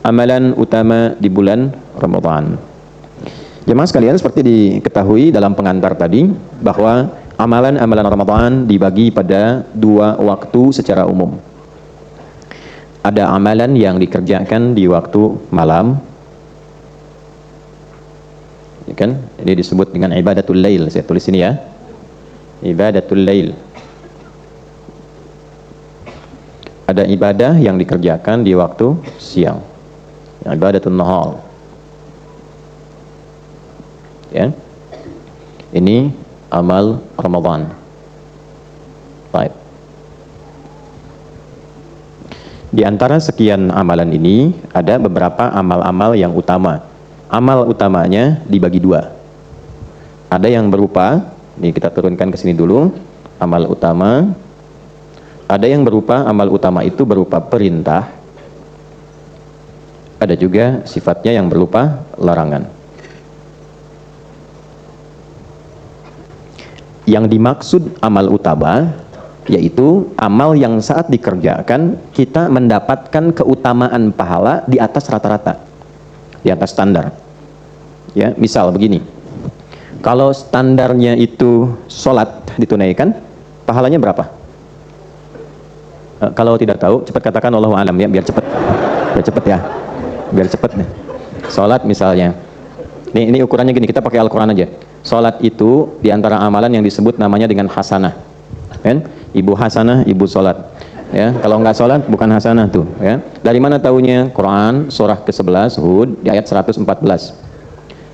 amalan utama di bulan Ramadan. Jemaah sekalian, seperti diketahui dalam pengantar tadi bahwa amalan-amalan Ramadan dibagi pada 2 waktu secara umum. Ada amalan yang dikerjakan di waktu malam, ya kan? Ini disebut dengan ibadatul lail. Saya tulis ini ya, ibadatul lail. Ada ibadah yang dikerjakan di waktu siang, ibadatul nahar. Ya, ini amal Ramadan. Baik. Di antara sekian amalan ini ada beberapa amal-amal yang utama. Amal utamanya dibagi 2. Ada yang berupa, ini kita turunkan ke sini dulu, amal utama. Ada yang berupa amal utama itu berupa perintah. Ada juga sifatnya yang berupa larangan. Yang dimaksud amal utama yaitu amal yang saat dikerjakan kita mendapatkan keutamaan pahala di atas rata-rata, di atas standar. Ya, misal begini, kalau standarnya itu sholat ditunaikan, pahalanya berapa? Kalau tidak tahu, cepat katakan Allahu a'lam ya, biar cepat ya, biar cepat nih. Sholat misalnya, ini ukurannya gini, kita pakai Al-Quran aja. Sholat itu diantara amalan yang disebut namanya dengan hasanah, kan? Ibu hasanah, ibu sholat. Ya, kalau nggak sholat bukan hasanah tuh. Ya, dari mana tahunya? Quran surah ke-11 Hud di ayat 114.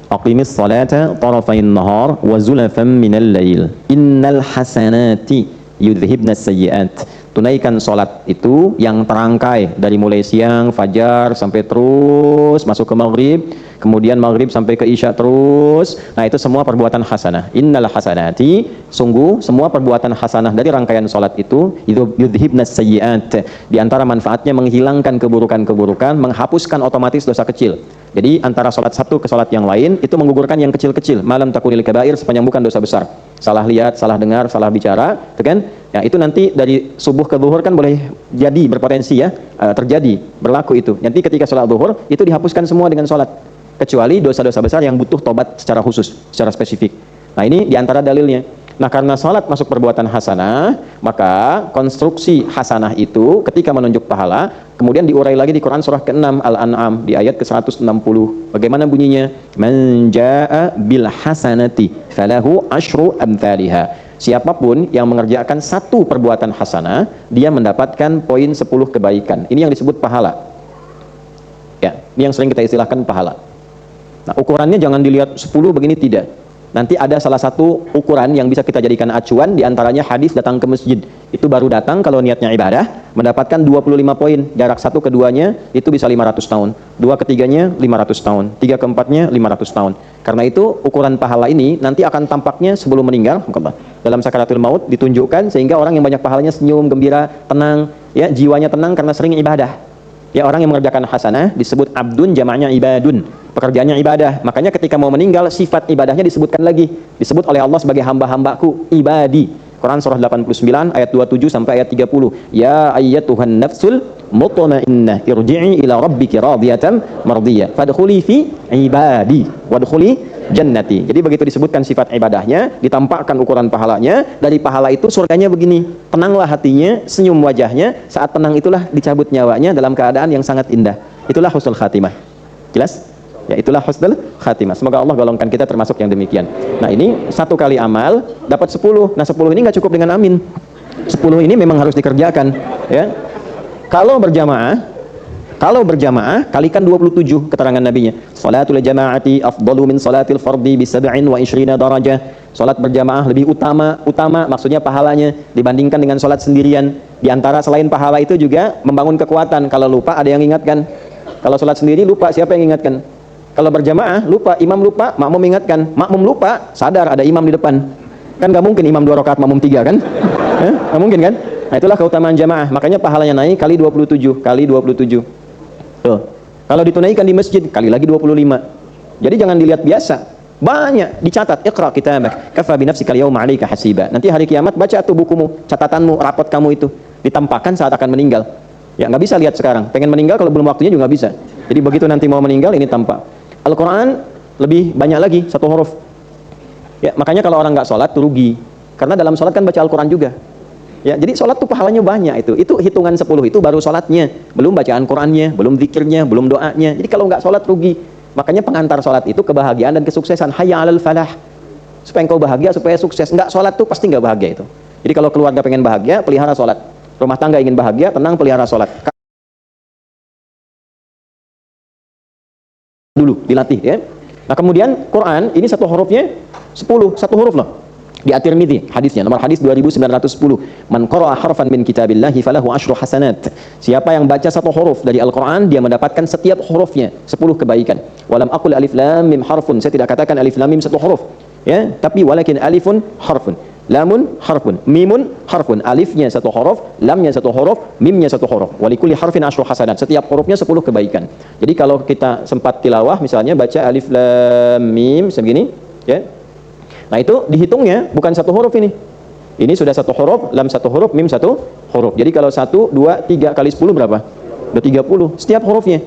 Aqimis sholata tarafain nahar wa zulafan minal lail. Innal hasanati yudhibnas sayyiat. Tunaikan sholat itu yang terangkai dari mulai siang, fajar, sampai terus masuk ke maghrib, kemudian maghrib sampai ke isya terus. Nah, itu semua perbuatan hasanah. Innal hasanati, sungguh semua perbuatan hasanah dari rangkaian sholat itu yudhibnas sayyiat. Di antara manfaatnya menghilangkan keburukan-keburukan, menghapuskan otomatis dosa kecil. Jadi antara sholat satu ke sholat yang lain itu menggugurkan yang kecil-kecil. Malam takunil kabair, sepanjang bukan dosa besar. Salah lihat, salah dengar, salah bicara, itu kan? Ya, itu nanti dari subuh ke zuhur kan boleh jadi berpotensi ya, terjadi, berlaku itu. Nanti ketika sholat zuhur itu dihapuskan semua dengan sholat, kecuali dosa-dosa besar yang butuh tobat secara khusus, secara spesifik. Nah, ini diantara dalilnya. Nah, karena sholat masuk perbuatan hasanah, maka konstruksi hasanah itu ketika menunjuk pahala, kemudian diurai lagi di Quran surah ke-6 Al-An'am di ayat ke-160. Bagaimana bunyinya? Man jaa'a bil hasanati falahu asyru amthaliha. Siapapun yang mengerjakan satu perbuatan hasanah, dia mendapatkan poin 10 kebaikan. Ini yang disebut pahala. Ya, ini yang sering kita istilahkan pahala. Nah, ukurannya jangan dilihat 10 begini, tidak. Nanti ada salah satu ukuran yang bisa kita jadikan acuan, diantaranya hadis datang ke masjid. Itu baru datang kalau niatnya ibadah, mendapatkan 25 poin. Jarak satu keduanya itu bisa 500 tahun. Dua ketiganya 500 tahun. Tiga keempatnya 500 tahun. Karena itu ukuran pahala ini nanti akan tampaknya sebelum meninggal. Dalam sakaratul maut ditunjukkan sehingga orang yang banyak pahalanya senyum, gembira, tenang. Ya, jiwanya tenang karena sering ibadah. Ya, orang yang mengerjakan hasanah disebut abdun, jamaknya ibadun, pekerjaannya ibadah. Makanya ketika mau meninggal sifat ibadahnya disebutkan lagi, disebut oleh Allah sebagai hamba-hambaku ibadi. Quran surah 89 ayat 27 sampai ayat 30. Ya ayyatuhan nafsul mutmainnah irji'i ila rabbiki radiyatan mardiyah fadkhuli fi ibadi wadkhuli jannati. Jadi begitu disebutkan sifat ibadahnya, ditampakkan ukuran pahalanya. Dari pahala itu surganya begini, tenanglah hatinya, senyum wajahnya. Saat tenang itulah dicabut nyawanya dalam keadaan yang sangat indah. Itulah husnul khatimah. Jelas? Ya, itulah husnul khatimah. Semoga Allah golongkan kita termasuk yang demikian. Nah, ini satu kali amal dapat 10. Nah, 10 ini nggak cukup dengan amin. 10 ini memang harus dikerjakan, ya. Kalau berjamaah kalikan 27 keterangan nabinya. Salatul jamaati afdalu min salatil fardi bi 27 darajah. Salat berjamaah lebih utama maksudnya pahalanya dibandingkan dengan salat sendirian. Di antara selain pahala itu juga membangun kekuatan. Kalau lupa ada yang ingatkan. Kalau salat sendiri lupa, siapa yang ingatkan? Kalau berjamaah lupa, imam lupa, makmum ingatkan. Makmum lupa, sadar ada imam di depan. Kan gak mungkin imam 2 rakaat, makmum 3 kan? Gak mungkin kan? Nah, itulah keutamaan jamaah. Makanya pahalanya naik kali 27. Tuh. Kalau ditunaikan di masjid kali lagi 25. Jadi jangan dilihat biasa. Banyak dicatat. Iqra kitabak kafa bi nafsika al-yawma 'alaika hasiba. Nanti hari kiamat baca tuh bukumu, catatanmu, rapot kamu itu. Ditampakkan saat akan meninggal. Ya nggak bisa lihat sekarang. Pengen meninggal kalau belum waktunya juga nggak bisa. Jadi begitu nanti mau meninggal ini tampak. Al-Quran lebih banyak lagi, 1 huruf. Ya, makanya kalau orang nggak sholat tuh rugi. Karena dalam sholat kan baca Al-Quran juga. Ya, jadi sholat tuh pahalanya banyak itu. Itu hitungan 10 itu baru sholatnya, belum bacaan Qurannya, belum zikirnya, belum doanya. Jadi kalau nggak sholat rugi. Makanya pengantar sholat itu kebahagiaan dan kesuksesan. Hayya 'alal falah. Supaya engkau bahagia, supaya sukses. Nggak sholat tuh pasti nggak bahagia itu. Jadi kalau keluarga pengen bahagia, pelihara sholat. Rumah tangga ingin bahagia, tenang, pelihara sholat. Dulu dilatih ya. Nah kemudian Quran ini 1 hurufnya 10, 1 huruf loh. Di At-Tirmidzi hadisnya nomor hadis 2910, man qara'a harfan min kitabillahi falahu asyru hasanat. Siapa yang baca 1 huruf dari Al-Qur'an dia mendapatkan setiap hurufnya 10 kebaikan. Walam aqul alif lam mim harfun, saya tidak katakan alif lam mim 1 huruf ya, tapi walakin alifun harfun, lamun harfun, mimun harfun. Alifnya 1 huruf, lamnya 1 huruf, mimnya 1 huruf. Walikulli harfin asyru hasanat. Setiap hurufnya 10 kebaikan. Jadi kalau kita sempat tilawah misalnya baca alif lam mim sebegini ya. Nah itu dihitungnya bukan 1 huruf ini. Ini sudah 1 huruf, lam 1 huruf, mim 1 huruf. Jadi kalau 1, 2, 3 kali 10 berapa? Udah 30 setiap hurufnya.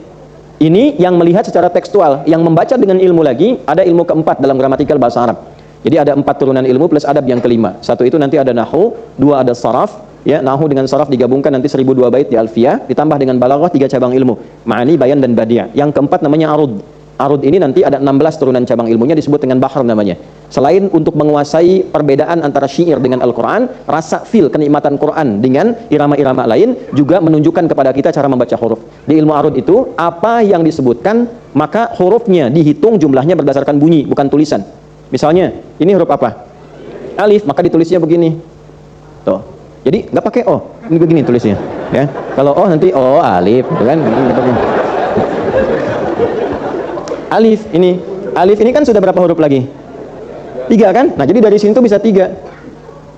Ini yang melihat secara tekstual. Yang membaca dengan ilmu lagi, ada ilmu keempat dalam gramatikal bahasa Arab. Jadi ada 4 turunan ilmu plus adab yang kelima. 1 itu nanti ada nahwu, 2 ada saraf, ya, nahwu dengan saraf digabungkan nanti 1002 bait di alfiyah, ditambah dengan balaghah 3 cabang ilmu, ma'ani, bayan dan badi'. Yang keempat namanya arud. Arud ini nanti ada 16 turunan cabang ilmunya disebut dengan bahr namanya. Selain untuk menguasai perbedaan antara syair dengan Al-Quran, rasa feel kenikmatan Quran dengan irama-irama lain juga menunjukkan kepada kita cara membaca huruf. Di ilmu arud itu, apa yang disebutkan, maka hurufnya dihitung jumlahnya berdasarkan bunyi, bukan tulisan. Misalnya, ini huruf apa? Alif, maka ditulisnya begini. Tuh. Jadi nggak pakai O, ini begini tulisnya. Ya, kalau O nanti O alif, kan? Alif ini kan sudah berapa huruf lagi? 3 kan? Nah jadi dari sini tuh bisa 3.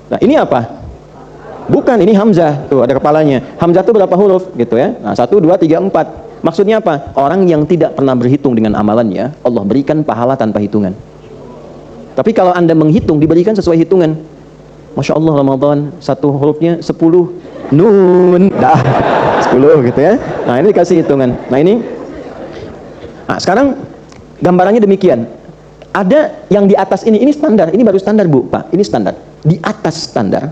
Nah ini apa? Bukan, ini hamzah. Tuh ada kepalanya. Hamzah tuh berapa huruf? Gitu ya. Nah 1, 2, 3, 4. Maksudnya apa? Orang yang tidak pernah berhitung dengan amalannya, Allah berikan pahala tanpa hitungan. Tapi kalau Anda menghitung, diberikan sesuai hitungan. Masya Allah, Ramadan 1 hurufnya 10 nun. Dah 10 gitu ya. Nah ini dikasih hitungan. Nah ini. Nah sekarang gambarannya demikian. Ada yang di atas ini standar, ini baru standar Bu, Pak, ini standar. Di atas standar,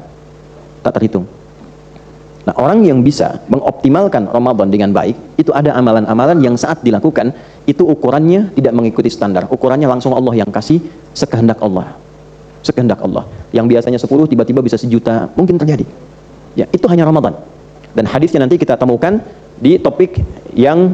tak terhitung. Nah orang yang bisa mengoptimalkan Ramadan dengan baik, itu ada amalan-amalan yang saat dilakukan, itu ukurannya tidak mengikuti standar. Ukurannya langsung Allah yang kasih, sekehendak Allah. Sekehendak Allah. Yang biasanya 10, tiba-tiba bisa 1 juta, mungkin terjadi. Ya, itu hanya Ramadan. Dan hadisnya nanti kita temukan di topik yang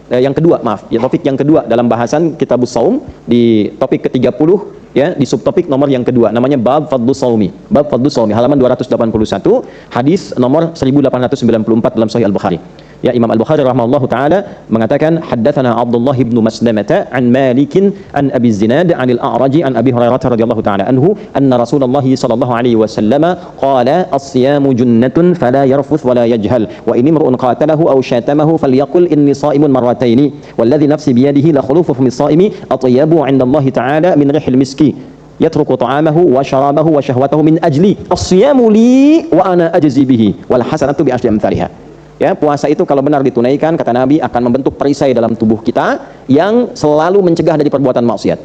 yang kedua, ya topik yang kedua dalam bahasan Kitabus Shaum di topik ke-30 ya, di subtopik nomor yang kedua namanya Bab Fadlus Shaumi. Bab Fadlus Shaumi halaman 281, hadis nomor 1894 dalam Sahih Al-Bukhari. Ya, Imam Al-Bukhari rahimahullahu taala mengatakan haddatsana Abdullah bin Maslamah an Malik an Abi Zinad an Al-A'raj an Abi Hurairah radhiyallahu taala anhu anna Rasulullah sallallahu alaihi wasallam qala as-siyamu junnatun fala yarfuth wala yajhal wa in imru'un qatalahu aw syatamahu falyaqul inni sha'imun marrataini walladhi nafsi biyadihi la khulufu fmi as-sha'imi atyabu 'inda Allah taala min rihil miski yatruku ta'amahu wa syarabahu wa syahwatahu min ajli as-siyamu li wa ana ajzi bihi wal hasanatu bi asyri amsalha. Ya, puasa itu kalau benar ditunaikan, kata Nabi, akan membentuk perisai dalam tubuh kita yang selalu mencegah dari perbuatan maksiat.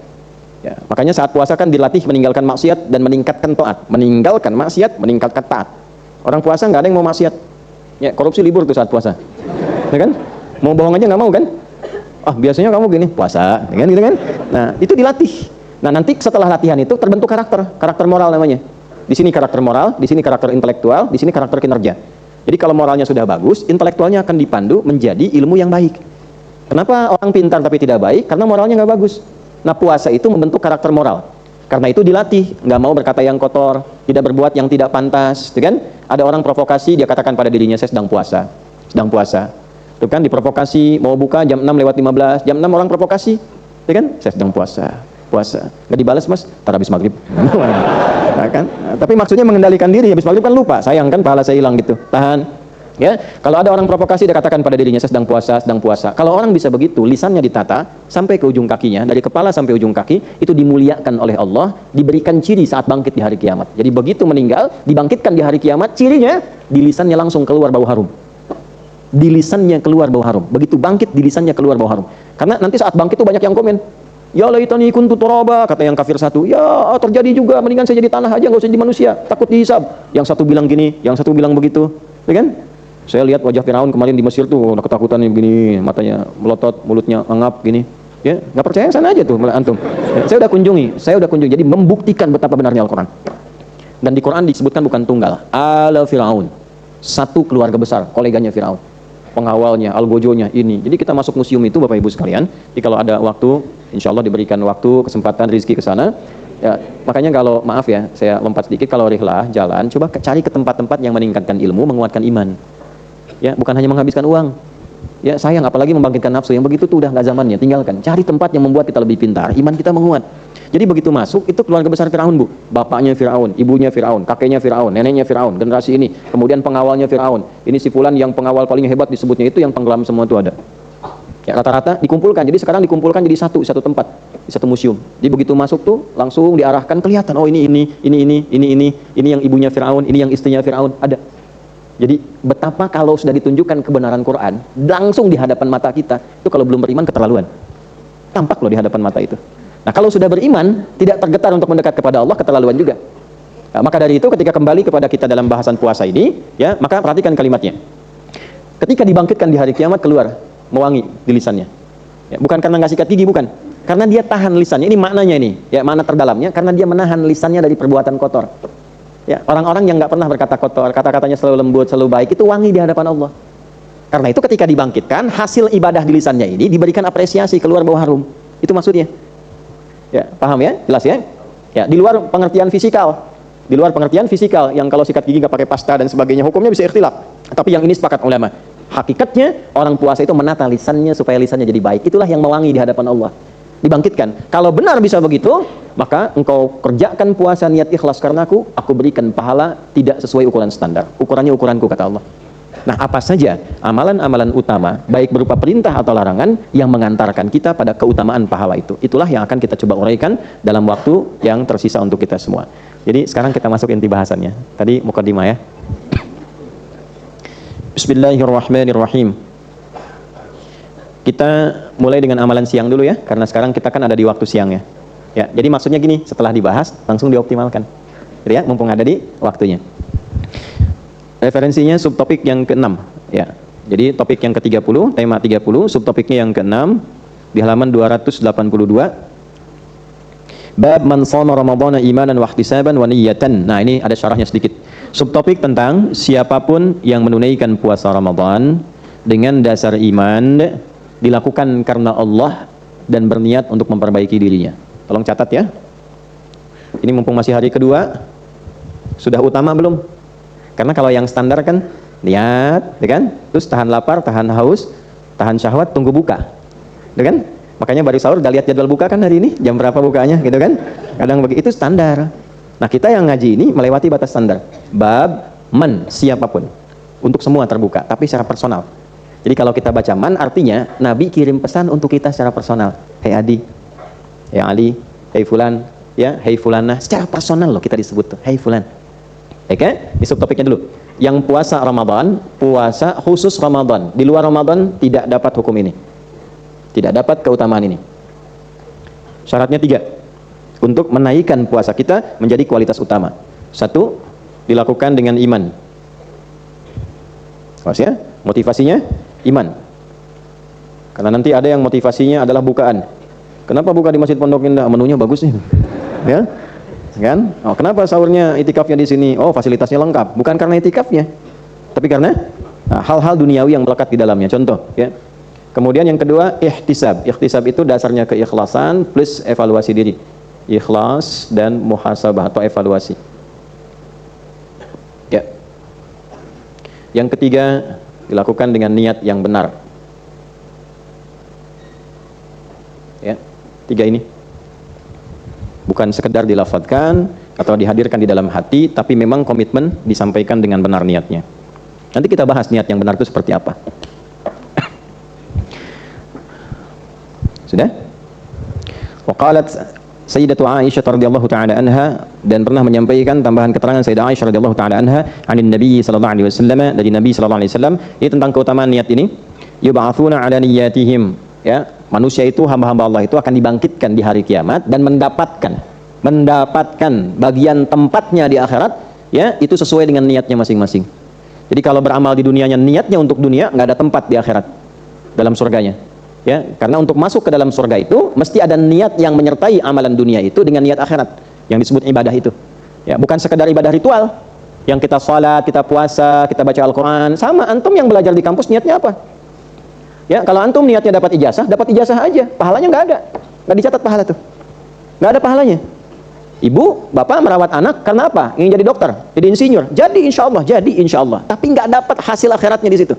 Ya, makanya saat puasa kan dilatih meninggalkan maksiat dan meningkatkan taat. Meninggalkan maksiat, meningkatkan taat. Orang puasa nggak ada yang mau maksiat. Ya, korupsi libur tuh saat puasa. Ya kan? Mau bohong aja nggak mau kan? Ah, biasanya kamu gini, puasa, ya kan gitu kan? Nah, itu dilatih. Nah, nanti setelah latihan itu terbentuk karakter moral namanya. Di sini karakter moral, di sini karakter intelektual, di sini karakter kinerja. Jadi kalau moralnya sudah bagus, intelektualnya akan dipandu menjadi ilmu yang baik. Kenapa orang pintar tapi tidak baik? Karena moralnya nggak bagus. Nah puasa itu membentuk karakter moral. Karena itu dilatih, nggak mau berkata yang kotor, tidak berbuat yang tidak pantas, kan? Ada orang provokasi, dia katakan pada dirinya saya sedang puasa, itu kan diprovokasi mau buka jam 6:15, jam 6 orang provokasi, itu kan saya sedang puasa, nggak dibalas mas, tar habis maghrib. Nah, kan? Nah, tapi maksudnya mengendalikan diri, habis maghrib kan lupa, sayang kan pahala saya hilang gitu, tahan. Ya, kalau ada orang provokasi dia katakan pada dirinya saya sedang puasa. Kalau orang bisa begitu, lisannya ditata sampai ke ujung kakinya, dari kepala sampai ujung kaki, itu dimuliakan oleh Allah, diberikan ciri saat bangkit di hari kiamat. Jadi begitu meninggal, dibangkitkan di hari kiamat, cirinya di lisannya langsung keluar bau harum. di lisannya keluar bau harum. Begitu bangkit, di lisannya keluar bau harum. Karena nanti saat bangkit itu banyak yang komen, ya laitani kuntu turaba, kata yang kafir satu, ya terjadi juga, mendingan saya jadi tanah aja, nggak usah jadi manusia, takut dihisab. Yang satu bilang gini, yang satu bilang begitu, ya kan? Saya lihat wajah Firaun kemarin di Mesir tuh, udah ketakutan begini, matanya melotot, mulutnya ngap gini. Ya, nggak percaya sana aja tuh antum. Ya, saya udah kunjungi, jadi membuktikan betapa benarnya Al-Quran. Dan di Quran disebutkan bukan tunggal, ala Firaun, satu keluarga besar, koleganya Firaun, pengawalnya, algojonya ini. Jadi kita masuk museum itu Bapak Ibu sekalian. Jadi kalau ada waktu, insya Allah diberikan waktu, kesempatan, rezeki ke sana. Ya, makanya kalau maaf ya, saya lompat sedikit, kalau rihlah jalan, coba cari ke tempat-tempat yang meningkatkan ilmu, menguatkan iman. Ya, bukan hanya menghabiskan uang. Ya, sayang apalagi membangkitkan nafsu, yang begitu tuh udah nggak zamannya, tinggalkan. Cari tempat yang membuat kita lebih pintar, iman kita menguat. Jadi begitu masuk, itu keluarga besar Firaun, Bu. Bapaknya Firaun, ibunya Firaun, kakeknya Firaun, neneknya Firaun, generasi ini. Kemudian pengawalnya Firaun. Ini si fulan yang pengawal paling hebat disebutnya, itu yang tenggelam semua itu ada. Ya, rata-rata dikumpulkan. Jadi sekarang dikumpulkan jadi satu tempat, di satu museum. Jadi begitu masuk tuh langsung diarahkan, kelihatan, oh ini yang ibunya Firaun, ini yang istrinya Firaun, ada. Jadi betapa kalau sudah ditunjukkan kebenaran Quran langsung di hadapan mata kita, itu kalau belum beriman keterlaluan. Tampak loh di hadapan mata itu. Nah, kalau sudah beriman, tidak tergetar untuk mendekat kepada Allah, keterlaluan juga. Nah, maka dari itu ketika kembali kepada kita dalam bahasan puasa ini, ya, maka perhatikan kalimatnya. Ketika dibangkitkan di hari kiamat, keluar mewangi di lisannya. Ya, bukan karena nggak sikat gigi, bukan. Karena dia tahan lisannya. Ini maknanya ini, ya, makna terdalamnya, karena dia menahan lisannya dari perbuatan kotor. Ya, orang-orang yang nggak pernah berkata kotor, kata-katanya selalu lembut, selalu baik, itu wangi di hadapan Allah. Karena itu ketika dibangkitkan, hasil ibadah di lisannya ini diberikan apresiasi, keluar bau harum. Itu maksudnya. Ya, paham ya? Jelas ya? Ya, di luar pengertian fisikal. Di luar pengertian fisikal, yang kalau sikat gigi nggak pakai pasta dan sebagainya, hukumnya bisa ikhtilaf. Tapi yang ini sepakat ulama. Hakikatnya, orang puasa itu menata lisannya supaya lisannya jadi baik. Itulah yang mewangi di hadapan Allah. Dibangkitkan. Kalau benar bisa begitu, maka engkau kerjakan puasa niat ikhlas karena aku berikan pahala tidak sesuai ukuran standar. Ukurannya ukuranku, kata Allah. Nah, apa saja amalan-amalan utama, baik berupa perintah atau larangan, yang mengantarkan kita pada keutamaan pahala itu. Itulah yang akan kita coba uraikan dalam waktu yang tersisa untuk kita semua. Jadi sekarang kita masuk inti bahasannya. Tadi mukadimah ya. Bismillahirrahmanirrahim. Kita mulai dengan amalan siang dulu ya, karena sekarang kita kan ada di waktu siang ya. Ya, jadi maksudnya gini, setelah dibahas langsung dioptimalkan. Jadi ya, mumpung ada di waktunya. Referensinya subtopik yang ke-6 ya. Jadi topik yang ke-30, tema 30, subtopiknya yang ke-6 di halaman 282. Bab man shoma ramadhana imanan wa ihtisaban wa niyatan. Nah, ini ada syarahnya sedikit. Subtopik tentang siapapun yang menunaikan puasa Ramadan dengan dasar iman, dilakukan karena Allah dan berniat untuk memperbaiki dirinya. Tolong catat ya. Ini mumpung masih hari kedua, sudah utama belum? Karena kalau yang standar kan niat, ya kan? Terus tahan lapar, tahan haus, tahan syahwat, tunggu buka. Ya kan? Makanya baru sahur udah lihat jadwal buka kan hari ini, jam berapa bukanya gitu kan? Kadang begitu, itu standar. Nah, kita yang ngaji ini melewati batas standar. Bab man, siapapun. Untuk semua terbuka, tapi secara personal. Jadi kalau kita baca man, artinya Nabi kirim pesan untuk kita secara personal. Hei Adi, ya Ali, hei Fulan, ya, hei Fulanah. Secara personal loh kita disebut tuh, hei Fulan. Oke, ini subtopiknya dulu. Yang puasa Ramadan, puasa khusus Ramadan. Di luar Ramadan tidak dapat hukum ini. Tidak dapat keutamaan ini. Syaratnya 3. Untuk menaikkan puasa kita menjadi kualitas utama. 1, dilakukan dengan iman. Pas ya, motivasinya iman. Karena nanti ada yang motivasinya adalah bukaan. Kenapa buka di Masjid Pondok Indah? Menunya bagus nih. Ya? Kan? Oh, kenapa sahurnya itikafnya di sini? Oh, fasilitasnya lengkap. Bukan karena itikafnya, tapi karena hal-hal duniawi yang melekat di dalamnya. Contoh, ya. Kemudian yang kedua, ihtisab. Ihtisab itu dasarnya keikhlasan plus evaluasi diri. Ikhlas dan muhasabah atau evaluasi. Ya. Yang ketiga, dilakukan dengan niat yang benar. Ya, 3 ini. Bukan sekedar dilafadzkan atau dihadirkan di dalam hati, tapi memang komitmen disampaikan dengan benar niatnya. Nanti kita bahas niat yang benar itu seperti apa. Sudah? Waqalat Sayyidatu Aisyah radhiyallahu taala anha, dan pernah menyampaikan tambahan keterangan Sayyidah Aisyah radhiyallahu taala anha anin Nabi sallallahu alaihi wasallam, dari Nabi sallallahu alaihi wasallam, ini tentang keutamaan niat ini. Yub'atsuna ala niyatihim, ya, manusia itu, hamba-hamba Allah itu akan dibangkitkan di hari kiamat dan mendapatkan bagian tempatnya di akhirat, ya, itu sesuai dengan niatnya masing-masing. Jadi kalau beramal di dunianya niatnya untuk dunia, nggak ada tempat di akhirat dalam surganya. Ya, karena untuk masuk ke dalam surga itu mesti ada niat yang menyertai amalan dunia itu dengan niat akhirat yang disebut ibadah itu. Ya, bukan sekedar ibadah ritual yang kita salat, kita puasa, kita baca Al-Qur'an. Sama antum yang belajar di kampus niatnya apa? Ya, kalau antum niatnya dapat ijazah aja, pahalanya nggak ada. Nggak dicatat pahala tuh. Nggak ada pahalanya. Ibu, bapak merawat anak karena apa? Ingin jadi dokter, jadi insinyur. Jadi insya Allah. Tapi nggak dapat hasil akhiratnya di situ.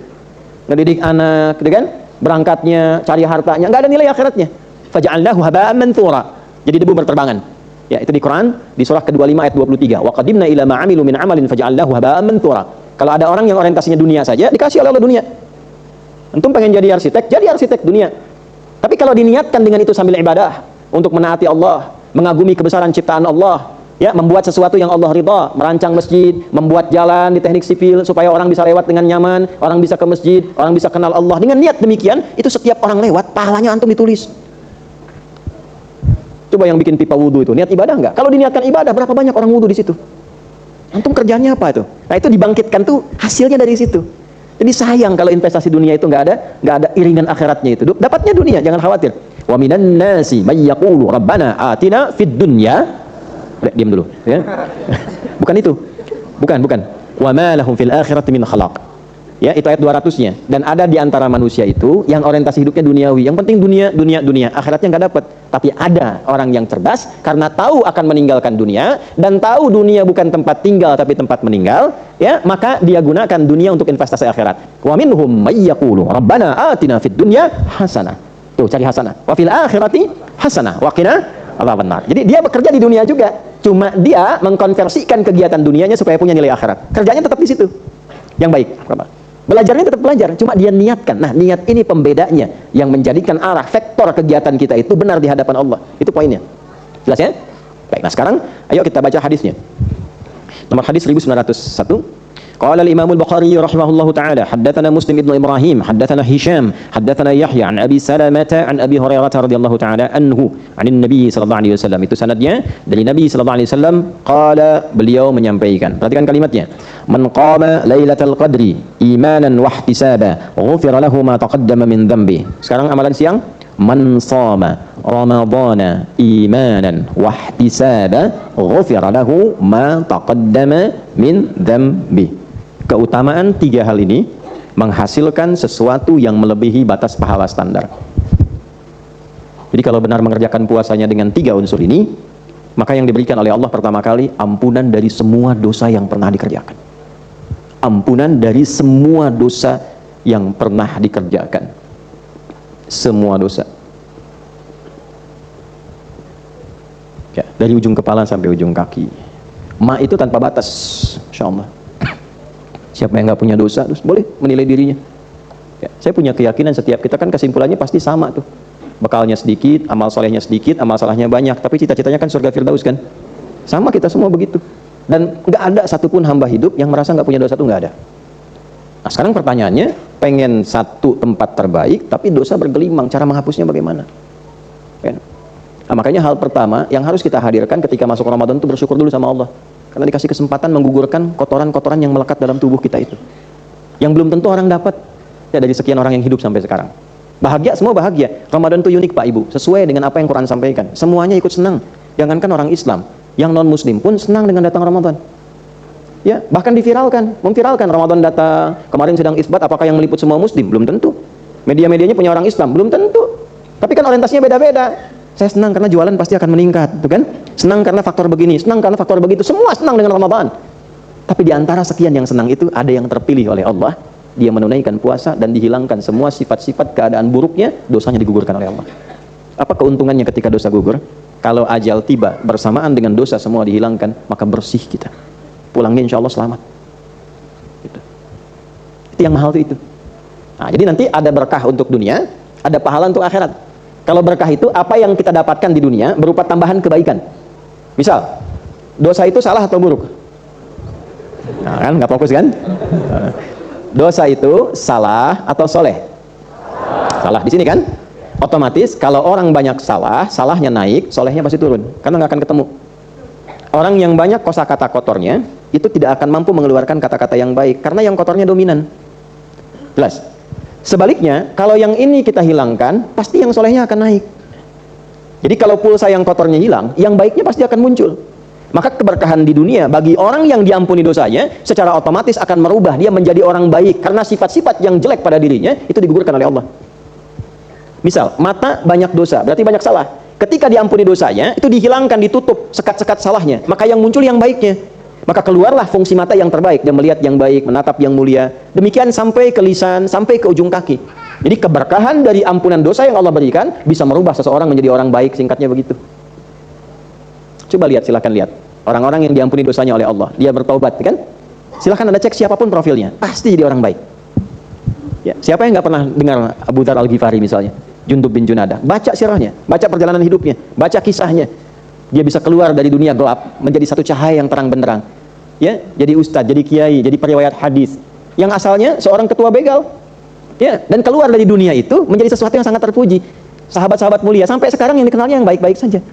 Ngedidik anak, gitu kan? Berangkatnya, cari hartanya, nggak ada nilai akhiratnya. Faja'alnahu haba'an manthura. Jadi debu berterbangan. Ya, itu di Quran, di surah ke-25 ayat 23. Wa qadimna ila ma 'amilu min 'amalin faja'alnahu haba'an manthura. Kalau ada orang yang orientasinya dunia saja, dikasih oleh Allah dunia. Antum pengen jadi arsitek dunia. Tapi kalau diniatkan dengan itu sambil ibadah, untuk menaati Allah, mengagumi kebesaran ciptaan Allah, ya, membuat sesuatu yang Allah ridha, merancang masjid, membuat jalan di teknik sipil supaya orang bisa lewat dengan nyaman, orang bisa ke masjid, orang bisa kenal Allah. Dengan niat demikian, itu setiap orang lewat, pahalanya antum ditulis. Coba yang bikin pipa wudu itu, niat ibadah enggak? Kalau diniatkan ibadah, berapa banyak orang wudu di situ? Antum kerjanya apa itu? Nah, itu dibangkitkan tuh hasilnya dari situ. Jadi sayang kalau investasi dunia itu nggak ada iringan akhiratnya itu. Dapatnya dunia, jangan khawatir. Wa minan nasi may yaqulu rabbana atina fid dunya. Diam dulu, ya. Bukan itu. Bukan. Wa ma lahum fil akhirati min khalaq. Ya, itu ayat 200-nya. Dan ada di antara manusia itu yang orientasi hidupnya duniawi. Yang penting dunia. Akhiratnya nggak dapat. Tapi ada orang yang cerdas karena tahu akan meninggalkan dunia dan tahu dunia bukan tempat tinggal tapi tempat meninggal, ya, maka dia gunakan dunia untuk investasi akhirat. Wa minhum may yaqulu rabbana atina fid dunya hasanah. Tuh, cari hasanah. Wa fil akhirati hasanah wa qina adzabannar. Jadi dia bekerja di dunia juga. Cuma dia mengkonversikan kegiatan dunianya supaya punya nilai akhirat. Kerjanya tetap di situ. Yang baik, belajarnya tetap belajar, cuma dia niatkan. Nah, niat ini pembedanya yang menjadikan arah vektor kegiatan kita itu benar di hadapan Allah. Itu poinnya. Jelas ya? Baik, nah sekarang ayo kita baca hadisnya. Nomor hadis 1901. Qala al-Imam al-Bukhari rahimahullahu taala, haddatsana Muslim ibn Ibrahim, haddatsana Hisham, haddatsana Yahya an Abi Salamah an Abi Hurairah radhiyallahu taala anhu, anin Nabi sallallahu alaihi wasallam. Itu sanadnya dari Nabi sallallahu alaihi wasallam. Qala, beliau menyampaikan. Perhatikan kalimatnya. Man qama lailatul qadri imanan wa ihtisaba, ghufira lahu ma taqaddama min dhanbi. Sekarang amalan siang. Man shama ramadhana imanan wa ihtisaba, ghufira lahu ma taqaddama min dhanbi. Keutamaan tiga hal ini menghasilkan sesuatu yang melebihi batas pahala standar. Jadi kalau benar mengerjakan puasanya dengan tiga unsur ini, maka yang diberikan oleh Allah pertama kali ampunan dari semua dosa yang pernah dikerjakan. Ampunan dari semua dosa yang pernah dikerjakan. Semua dosa. Ya, dari ujung kepala sampai ujung kaki. Ma itu tanpa batas, insyaallah. Siapa yang nggak punya dosa, terus boleh menilai dirinya. Ya, saya punya keyakinan setiap kita kan kesimpulannya pasti sama tuh. Bekalnya sedikit, amal solehnya sedikit, amal salahnya banyak, tapi cita-citanya kan surga Firdaus kan. Sama kita semua begitu. Dan nggak ada satupun hamba hidup yang merasa nggak punya dosa, tuh nggak ada. Nah sekarang pertanyaannya, pengen satu tempat terbaik, tapi dosa bergelimang, cara menghapusnya bagaimana? Ya. Nah, makanya hal pertama yang harus kita hadirkan ketika masuk Ramadan itu bersyukur dulu sama Allah. Karena dikasih kesempatan menggugurkan kotoran-kotoran yang melekat dalam tubuh kita itu. Yang belum tentu orang dapat, ya, dari sekian orang yang hidup sampai sekarang. Bahagia, semua bahagia. Ramadan itu unik Pak Ibu, sesuai dengan apa yang Quran sampaikan. Semuanya ikut senang. Jangankan orang Islam, yang non-Muslim pun senang dengan datang Ramadan. Ya, bahkan memviralkan Ramadan datang. Kemarin sedang isbat, apakah yang meliput semua Muslim? Belum tentu. Media-medianya punya orang Islam? Belum tentu. Tapi kan orientasinya beda-beda. Saya senang karena jualan pasti akan meningkat, tuh kan? Senang karena faktor begini, senang karena faktor begitu. Semua senang dengan Ramadan. Tapi di antara sekian yang senang itu ada yang terpilih oleh Allah. Dia menunaikan puasa dan dihilangkan semua sifat-sifat keadaan buruknya, dosanya digugurkan oleh Allah. Apa keuntungannya ketika dosa gugur? Kalau ajal tiba bersamaan dengan dosa semua dihilangkan, maka bersih kita. Pulangnya insya Allah selamat. Gitu. Itu yang mahal itu. Nah, jadi nanti ada berkah untuk dunia, ada pahala untuk akhirat. Kalau berkah itu apa yang kita dapatkan di dunia berupa tambahan kebaikan. Misal, dosa itu salah atau buruk? Nah, kan nggak fokus kan? Dosa itu salah atau soleh? Salah di sini kan? Otomatis kalau orang banyak salah, salahnya naik, solehnya pasti turun, karena nggak akan ketemu. Orang yang banyak kosakata kotornya itu tidak akan mampu mengeluarkan kata-kata yang baik, karena yang kotornya dominan. Jelas. Sebaliknya, kalau yang ini kita hilangkan, pasti yang solehnya akan naik. Jadi kalau pulsa yang kotornya hilang, yang baiknya pasti akan muncul. Maka keberkahan di dunia bagi orang yang diampuni dosanya secara otomatis akan merubah dia menjadi orang baik, karena sifat-sifat yang jelek pada dirinya itu digugurkan oleh Allah. Misal, mata banyak dosa, berarti banyak salah. Ketika diampuni dosanya, itu dihilangkan, ditutup sekat-sekat salahnya, maka yang muncul yang baiknya. Maka keluarlah fungsi mata yang terbaik, dia melihat yang baik, menatap yang mulia. Demikian sampai ke lisan, sampai ke ujung kaki. Jadi keberkahan dari ampunan dosa yang Allah berikan bisa merubah seseorang menjadi orang baik, singkatnya begitu. Coba lihat, silahkan lihat. Orang-orang yang diampuni dosanya oleh Allah, dia bertaubat, kan? Silahkan Anda cek siapapun profilnya, pasti jadi orang baik. Ya, siapa yang nggak pernah dengar Abu Dzar Al-Ghifari misalnya? Jundub bin Junadah, baca sirahnya, baca perjalanan hidupnya, baca kisahnya. Dia bisa keluar dari dunia gelap menjadi satu cahaya yang terang benderang. Ya, jadi ustadz, jadi kiai, jadi periwayat hadis. Yang asalnya seorang ketua begal. Ya, dan keluar dari dunia itu menjadi sesuatu yang sangat terpuji. Sahabat-sahabat mulia sampai sekarang yang dikenalnya yang baik-baik saja.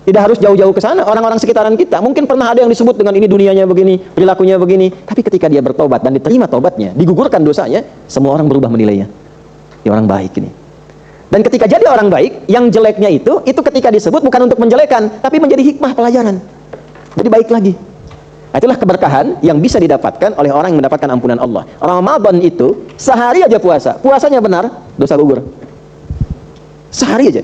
Tidak harus jauh-jauh ke sana, orang-orang sekitaran kita mungkin pernah ada yang disebut dengan ini dunianya begini, perilakunya begini, tapi ketika dia bertobat dan diterima tobatnya, digugurkan dosanya, semua orang berubah menilainya. Dia orang baik ini. Dan ketika jadi orang baik, yang jeleknya itu ketika disebut bukan untuk menjelekan, tapi menjadi hikmah pelajaran. Jadi baik lagi. Nah, itulah keberkahan yang bisa didapatkan oleh orang yang mendapatkan ampunan Allah. Ramadan itu sehari aja puasa, puasanya benar, dosa gugur. Sehari aja,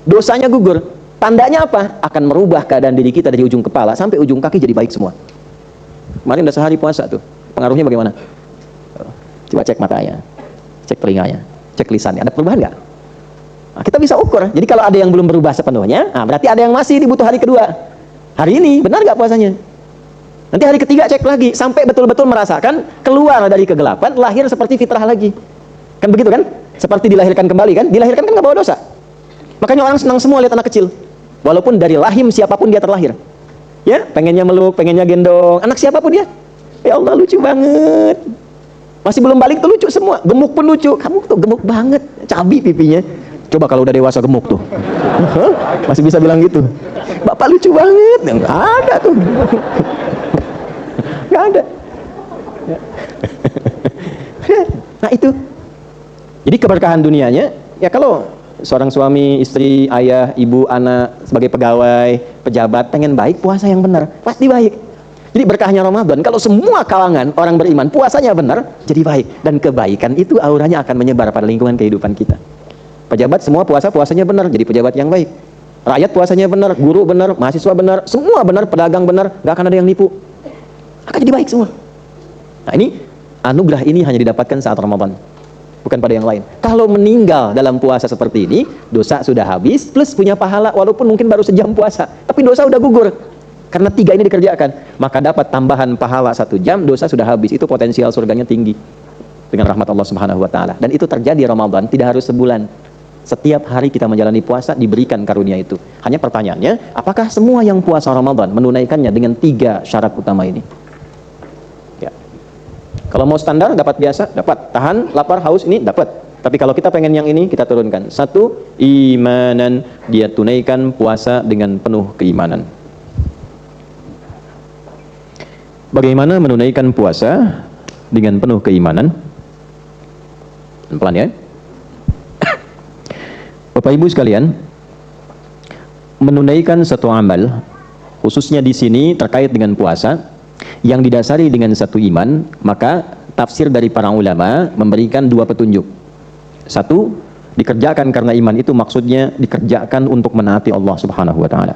dosanya gugur. Tandanya apa? Akan merubah keadaan diri kita dari ujung kepala sampai ujung kaki jadi baik semua. Kemarin udah sehari puasa tuh, pengaruhnya bagaimana? Coba cek matanya, cek telinganya, cek lisannya, ada perubahan nggak? Nah, kita bisa ukur. Jadi kalau ada yang belum berubah sepenuhnya, nah berarti ada yang masih dibutuh hari kedua. Hari ini benar nggak puasanya? Nanti hari ketiga cek lagi sampai betul-betul merasakan keluar dari kegelapan, lahir seperti fitrah lagi. Kan begitu kan? Seperti dilahirkan kembali kan? Dilahirkan kan nggak bawa dosa. Makanya orang senang semua lihat anak kecil. Walaupun dari rahim siapapun dia terlahir. Ya, pengennya meluk, pengennya gendong. Anak siapapun dia. Ya Allah, lucu banget. Masih belum balik tuh lucu semua. Gemuk pun lucu. Kamu tuh gemuk banget, cabi pipinya. Coba kalau udah dewasa gemuk tuh. Masih bisa bilang gitu. Bapak lucu banget. Nggak ada tuh. Nggak ada. Nah itu. Jadi keberkahan dunianya, ya kalau seorang suami, istri, ayah, ibu, anak, sebagai pegawai, pejabat, pengen baik, puasa yang benar, pasti baik. Jadi berkahnya Ramadan, kalau semua kalangan orang beriman, puasanya benar, jadi baik. Dan kebaikan itu auranya akan menyebar pada lingkungan kehidupan kita. Pejabat semua puasanya benar, jadi pejabat yang baik. Rakyat puasanya benar, guru benar, mahasiswa benar, semua benar, pedagang benar, gak akan ada yang nipu. Akan jadi baik semua. Nah ini, anugerah ini hanya didapatkan saat Ramadan, bukan pada yang lain. Kalau meninggal dalam puasa seperti ini, dosa sudah habis, plus punya pahala, walaupun mungkin baru sejam puasa, tapi dosa udah gugur. Karena 3 ini dikerjakan, maka dapat tambahan pahala 1 jam, dosa sudah habis. Itu potensial surganya tinggi dengan rahmat Allah Subhanahu wa Ta'ala. Dan itu terjadi Ramadan, tidak harus sebulan. Setiap hari kita menjalani puasa diberikan karunia itu. Hanya pertanyaannya, apakah semua yang puasa Ramadan menunaikannya dengan 3 syarat utama ini? Ya. Kalau mau standar dapat biasa, dapat. Tahan, lapar, haus, ini dapat. Tapi kalau kita pengen yang ini, kita turunkan. 1, imanan, dia tunaikan puasa dengan penuh keimanan. Bagaimana menunaikan puasa dengan penuh keimanan? Pelan ya. Bapak Ibu sekalian, menunaikan satu amal, khususnya di sini terkait dengan puasa, yang didasari dengan satu iman, maka tafsir dari para ulama memberikan 2 petunjuk. 1, dikerjakan karena iman itu maksudnya dikerjakan untuk menaati Allah Subhanahu wa Ta'ala.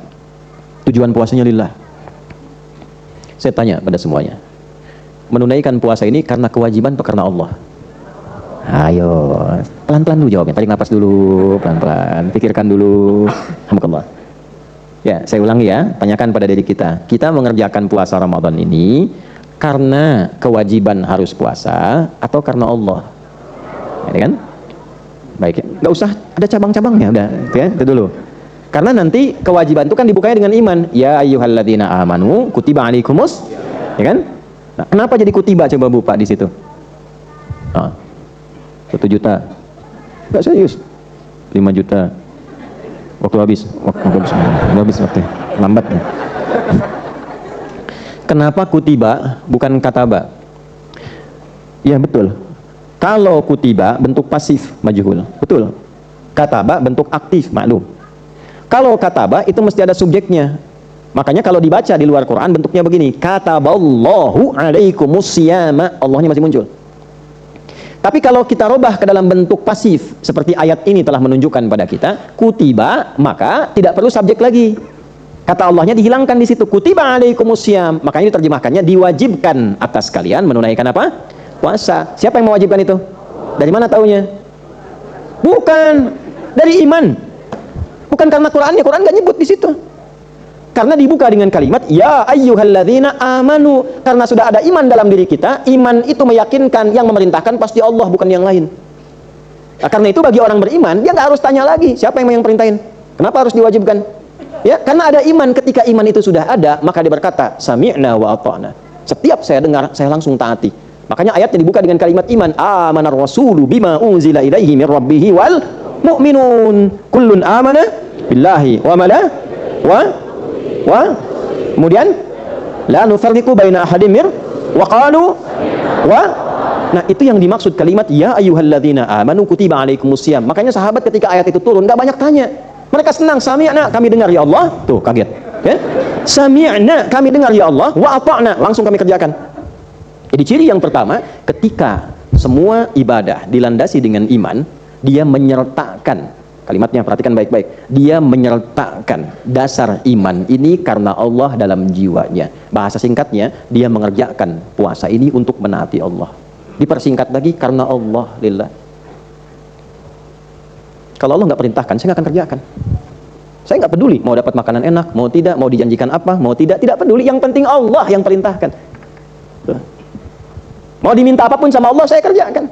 Tujuan puasanya lillah. Saya tanya pada semuanya, menunaikan puasa ini karena kewajiban atau karena Allah? Ayo, pelan-pelan dulu jawabnya. Tarik nafas dulu, pelan-pelan. Pikirkan dulu. Alhamdulillah. Ya, saya ulangi ya. Tanyakan pada diri kita. Kita mengerjakan puasa Ramadan ini karena kewajiban harus puasa atau karena Allah? Ya kan? Baik ya. Nggak usah ada cabang-cabangnya, udah, ya, itu dulu. Karena nanti kewajiban itu kan dibukanya dengan iman. Ya ayyuhalladzina amanu kutiba alaikumus, ya kan? Nah, kenapa jadi kutiba coba Bu Pak di situ? Nah, 1 juta. Enggak serius. 5 juta. Waktu habis. Habis waktu. Lambat. Kenapa kutiba bukan kataba? Ya betul. Kalau kutiba bentuk pasif majhul. Betul. Kataba bentuk aktif maklum. Kalau kataba itu mesti ada subjeknya. Makanya kalau dibaca di luar Quran bentuknya begini. Kataballahu alaikumusiyama. Allahnya masih muncul. Tapi kalau kita robah ke dalam bentuk pasif seperti ayat ini telah menunjukkan pada kita, kutiba, maka tidak perlu subjek lagi. Kata Allahnya dihilangkan di situ. Kutiba alaikumusiyam. Makanya diterjemahkannya diwajibkan atas kalian menunaikan apa? Puasa. Siapa yang mewajibkan itu? Dari mana taunya? Bukan dari iman. Bukan karena Qurannya. Quran nggak nyebut di situ. Karena dibuka dengan kalimat ya ayyuhalladzina amanu. Karena sudah ada iman dalam diri kita. Iman itu meyakinkan yang memerintahkan pasti Allah, bukan yang lain. Nah, karena itu bagi orang beriman dia nggak harus tanya lagi siapa yang perintahin. Kenapa harus diwajibkan? Ya, karena ada iman. Ketika iman itu sudah ada, maka dia berkata sami'na wa ata'na. Setiap saya dengar, saya langsung taati. Makanya ayatnya dibuka dengan kalimat iman. Amanar rasulu bima unzila ilaihi min rabbihi wal mu'minun kullun amana billahi wa kemudian la nufarriqu baina ahadim mir wa qalu wa. Nah, itu yang dimaksud kalimat ya ayyuhalladzina amanu kutiba alaikumusiyam. Makanya sahabat ketika ayat itu turun enggak banyak tanya. Mereka senang, sami'na, kami dengar ya Allah. Tuh, kaget. Ya? Sami'na, kami dengar ya Allah, wa ata'na, langsung kami kerjakan. Jadi ciri yang pertama, ketika semua ibadah dilandasi dengan iman, dia menyertakan, kalimatnya perhatikan baik-baik, dia menyertakan dasar iman ini karena Allah dalam jiwanya. Bahasa singkatnya, dia mengerjakan puasa ini untuk menaati Allah. Dipersingkat lagi, karena Allah lillah. Kalau Allah nggak perintahkan, saya nggak akan kerjakan. Saya nggak peduli mau dapat makanan enak, mau tidak, mau dijanjikan apa, mau tidak peduli. Yang penting Allah yang perintahkan. Mau diminta apapun sama Allah, saya kerjakan.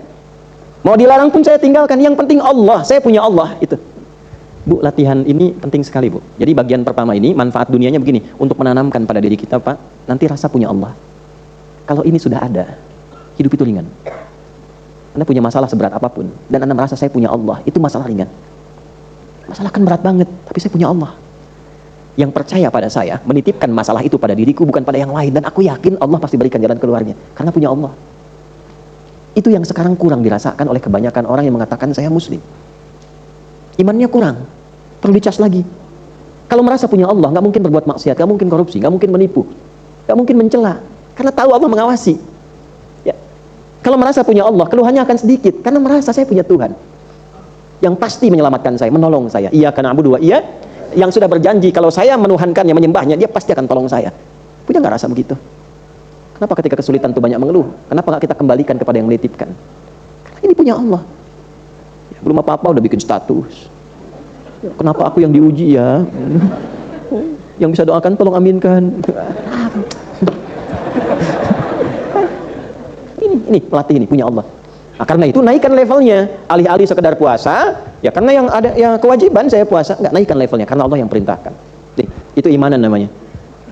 Mau dilarang pun saya tinggalkan. Yang penting Allah, saya punya Allah. Itu. Bu, latihan ini penting sekali, Bu. Jadi bagian pertama ini, manfaat dunianya begini. Untuk menanamkan pada diri kita, Pak, nanti rasa punya Allah. Kalau ini sudah ada, hidup itu ringan. Anda punya masalah seberat apapun, dan Anda merasa saya punya Allah, itu masalah ringan. Masalah kan berat banget, tapi saya punya Allah. Yang percaya pada saya, menitipkan masalah itu pada diriku, bukan pada yang lain. Dan aku yakin Allah pasti berikan jalan keluarnya, karena punya Allah. Itu yang sekarang kurang dirasakan oleh kebanyakan orang yang mengatakan saya muslim. Imannya kurang, perlu dicas lagi. Kalau merasa punya Allah, nggak mungkin berbuat maksiat, nggak mungkin korupsi, nggak mungkin menipu, nggak mungkin mencela, karena tahu Allah mengawasi. Kalau merasa punya Allah, keluhannya akan sedikit. Karena merasa saya punya Tuhan yang pasti menyelamatkan saya, menolong saya. Iya karena abu dua, iya. Yang sudah berjanji, kalau saya menuhankannya, menyembahnya, dia pasti akan tolong saya. Punya nggak rasa begitu? Kenapa ketika kesulitan itu banyak mengeluh? Kenapa nggak kita kembalikan kepada yang menitipkan? Karena ini punya Allah. Ya, belum apa-apa udah bikin status. Kenapa aku yang diuji ya? Yang bisa doakan tolong aminkan. Ini pelatih ini punya Allah. Nah, karena itu naikkan levelnya. Alih-alih sekedar puasa, ya karena yang ada ya kewajiban saya puasa, nggak naikkan levelnya karena Allah yang perintahkan. Nih, itu imanan namanya.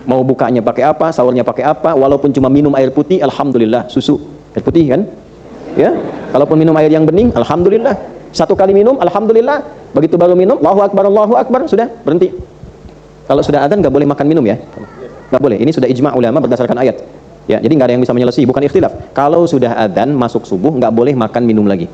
Mau bukanya pakai apa, sahurnya pakai apa, walaupun cuma minum air putih, alhamdulillah, susu. Air putih kan? Ya. Kalaupun minum air yang bening, alhamdulillah. Satu kali minum, alhamdulillah. Begitu baru minum, Allahu Akbar, sudah berhenti. Kalau sudah adzan nggak boleh makan minum ya. Nggak boleh. Ini sudah ijma' ulama berdasarkan ayat. Ya, jadi nggak ada yang bisa menyelesaikan, bukan ikhtilaf. Kalau sudah adzan masuk subuh nggak boleh makan minum lagi.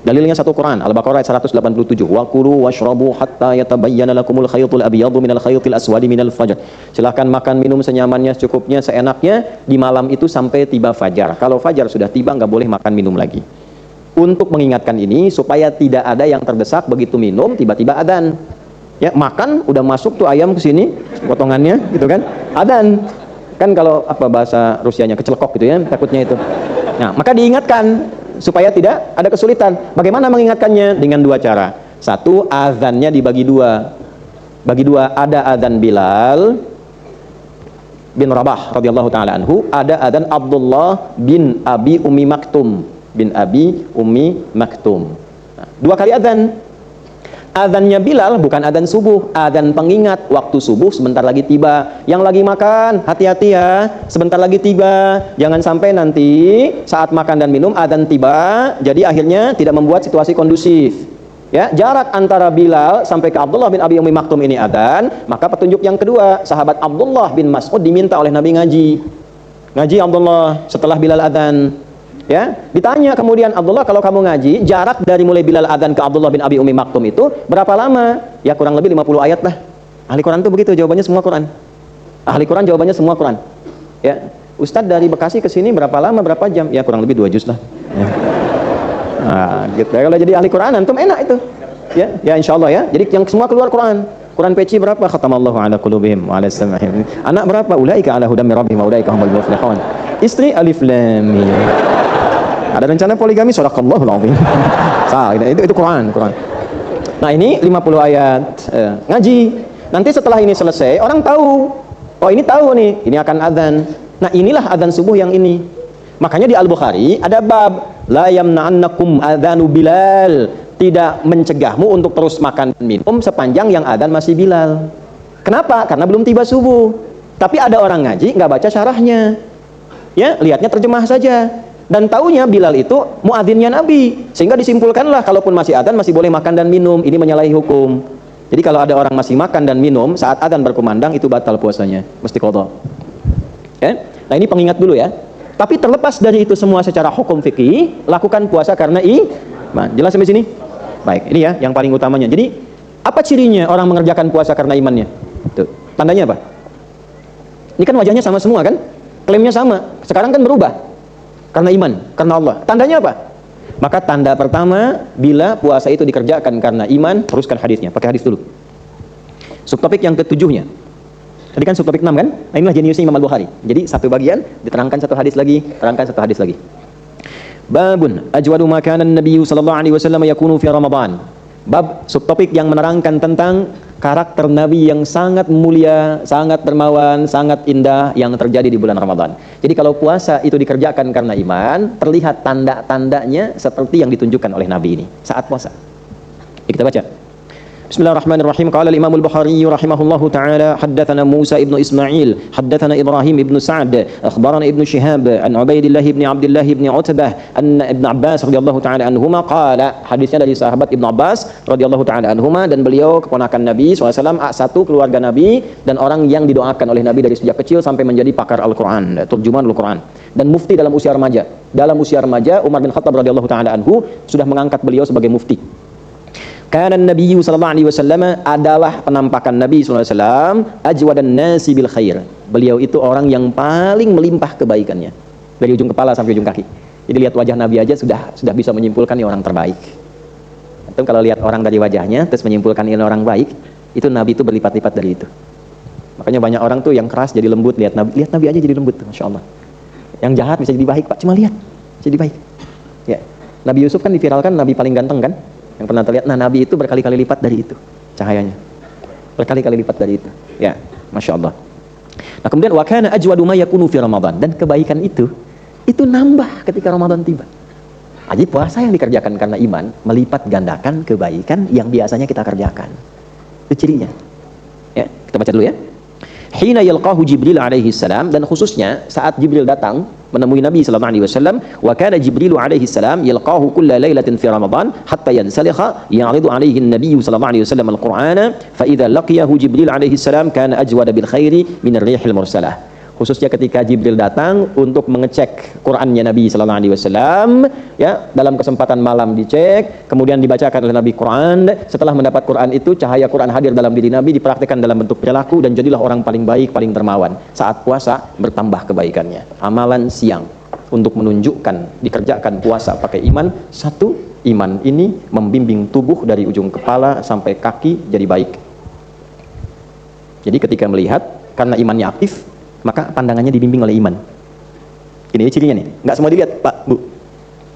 Dalilnya satu Quran, Al-Baqarah ayat 187. Wa kulu washrabu hatta yatabayyana lakumul khaytul abyadu minal khaytil aswadi minal fajr. Silakan makan minum senyamannya, secukupnya, seenaknya di malam itu sampai tiba fajar. Kalau fajar sudah tiba nggak boleh makan minum lagi. Untuk mengingatkan ini supaya tidak ada yang terdesak begitu minum tiba-tiba adzan. Ya, makan udah masuk tuh ayam ke sini potongannya gitu kan. Adzan. Kan kalau apa bahasa Rusianya kecelekok gitu ya, takutnya itu. Nah, maka diingatkan supaya tidak ada kesulitan. Bagaimana mengingatkannya? Dengan dua cara. Satu, azannya dibagi dua. Bagi dua, ada azan Bilal bin Rabah radhiyallahu taala anhu, ada azan Abdullah bin Abi Ummi Maktum. Nah, 2 kali adzan. Adzannya Bilal bukan adzan subuh, adzan pengingat waktu subuh sebentar lagi tiba. Yang lagi makan, hati-hati ya, sebentar lagi tiba. Jangan sampai nanti saat makan dan minum adzan tiba, jadi akhirnya tidak membuat situasi kondusif. Ya, jarak antara Bilal sampai ke Abdullah bin Abi Ummi Maktum ini adzan. Maka petunjuk yang kedua, sahabat Abdullah bin Mas'ud diminta oleh Nabi ngaji Abdullah setelah Bilal adzan. Ya, ditanya kemudian, Abdullah, kalau kamu ngaji, jarak dari mulai Bilal adzan ke Abdullah bin Abi Ummi Maktum itu berapa lama? Ya kurang lebih 50 ayat lah. Ahli Quran itu begitu, jawabannya semua Quran. Ahli Quran jawabannya semua Quran. Ya, Ustadz dari Bekasi ke sini berapa lama, berapa jam? Ya kurang lebih 2 juz lah. Ya. Nah, gitu. Kalau jadi ahli Quran antum enak itu. Ya insya Allah ya. Jadi yang semua keluar Quran. Quran peci berapa? Khatamallahu ala qulubihim wa ala sam'ihim. Anak berapa? Ulaika ala hudam min rabbihim wa ulaika humul muflihun. Istri alif lam mim. Ada rencana poligami, sadaqallahul azim. Itu Quran. Nah, ini 50 ayat ngaji. Nanti setelah ini selesai, orang tahu. Oh, ini tahu nih, ini akan adzan. Nah, inilah adzan subuh yang ini. Makanya di Al-Bukhari ada bab la yamna'annakum adzanu Bilal, tidak mencegahmu untuk terus makan dan minum sepanjang yang adzan masih Bilal. Kenapa? Karena belum tiba subuh. Tapi ada orang ngaji nggak baca syarahnya. Ya, lihatnya terjemah saja. Dan taunya Bilal itu muadzinnya Nabi, sehingga disimpulkanlah kalaupun masih adzan masih boleh makan dan minum. Ini menyalahi hukum. Jadi kalau ada orang masih makan dan minum saat adzan berkumandang, itu batal puasanya, mesti qadha. Ya? Nah, ini pengingat dulu ya. Tapi terlepas dari itu semua secara hukum fikih, lakukan puasa karena iman. Jelas sampai sini? Baik, ini ya yang paling utamanya. Jadi apa cirinya orang mengerjakan puasa karena imannya? Tuh, tandanya apa? Ini kan wajahnya sama semua kan? Klaimnya sama. Sekarang kan berubah. Karena iman, karena Allah. Tandanya apa? Maka tanda pertama, bila puasa itu dikerjakan karena iman, teruskan hadisnya. Pakai hadis dulu. Subtopik yang ketujuhnya. Tadi kan subtopik 6 kan? Nah, inilah jeniusnya Imam Al-Bukhari. Jadi satu bagian, diterangkan satu hadis lagi, terangkan satu hadis lagi. Babun ajwadu makanan Nabi sallallahu alaihi wasallam yakunu fi Ramadan. Bab subtopik yang menerangkan tentang karakter Nabi yang sangat mulia, sangat dermawan, sangat indah yang terjadi di bulan Ramadan. Jadi kalau puasa itu dikerjakan karena iman, terlihat tanda-tandanya seperti yang ditunjukkan oleh Nabi ini saat puasa. Kita baca. Bismillahirrahmanirrahim. Qala al-Imam al-Bukhari rahimahullahu ta'ala, haddatsana Musa ibn Ismail, haddatsana Ibrahim ibn Sa'd, akhbarana Ibn Shihab an Ubaidillah ibn Abdullah ibn Utbah an Ibn Abbas radhiyallahu ta'ala anhuma qala. Hadisnya dari sahabat Ibn Abbas radhiyallahu ta'ala anhuma, dan beliau keponakan Nabi SAW, satu keluarga Nabi dan orang yang didoakan oleh Nabi dari sejak kecil sampai menjadi pakar Al-Quran, turjumanul Quran, dan mufti dalam usia remaja. Dalam usia remaja, Umar bin Khattab radhiyallahu ta'ala anhu sudah mengangkat beliau sebagai mufti. Karena Nabi sallallahu alaihi wasallam adalah penampakan Nabi sallallahu alaihi wasallam ajwadan nasi bil khair. Beliau itu orang yang paling melimpah kebaikannya dari ujung kepala sampai ujung kaki. Jadi lihat wajah Nabi aja sudah bisa menyimpulkan ini orang terbaik. Atau kalau lihat orang dari wajahnya terus menyimpulkan ini orang baik, itu Nabi itu berlipat-lipat dari itu. Makanya banyak orang tuh yang keras jadi lembut, lihat Nabi aja jadi lembut tuh, Masya Allah. Yang jahat bisa jadi baik, Pak, cuma lihat jadi baik. Ya. Nabi Yusuf kan diviralkan Nabi paling ganteng kan? Yang pernah terlihat. Nah, Nabi itu berkali-kali lipat dari itu cahayanya, berkali-kali lipat dari itu. Ya, Masya Allah. Nah, kemudian wa kana ajwadu ma yakunu fi Ramadan, dan kebaikan itu nambah ketika Ramadan tiba. Jadi puasa yang dikerjakan karena iman melipat gandakan kebaikan yang biasanya kita kerjakan. Itu cirinya. Ya, kita baca dulu ya. Hina yalqahu Jibril alaihi salam, dan khususnya saat Jibril datang menemui Nabi sallallahu alaihi wasallam, wa kana Jibril alaihi salam yalqahu kulla lailatin fi Ramadan hatta yansalikha ya'ridu alaihi an-nabiy sallallahu alaihi wasallam al-Qur'ana fa idza laqiyahu Jibril alaihi salam kana ajwada bil khairi min ar-rihil mursalah. Khususnya ketika Jibril datang untuk mengecek Qur'annya Nabi sallallahu alaihi wasallam, ya, dalam kesempatan malam dicek, kemudian dibacakan oleh Nabi Quran. Setelah mendapat Quran itu, cahaya Quran hadir dalam diri Nabi, dipraktikkan dalam bentuk perilaku, dan jadilah orang paling baik, paling dermawan. Saat puasa bertambah kebaikannya. Amalan siang untuk menunjukkan dikerjakan puasa pakai iman. Satu, iman ini membimbing tubuh dari ujung kepala sampai kaki jadi baik. Jadi ketika melihat, karena imannya aktif, maka pandangannya dibimbing oleh iman. Ini cirinya nih. Nggak semua dilihat, Pak, Bu.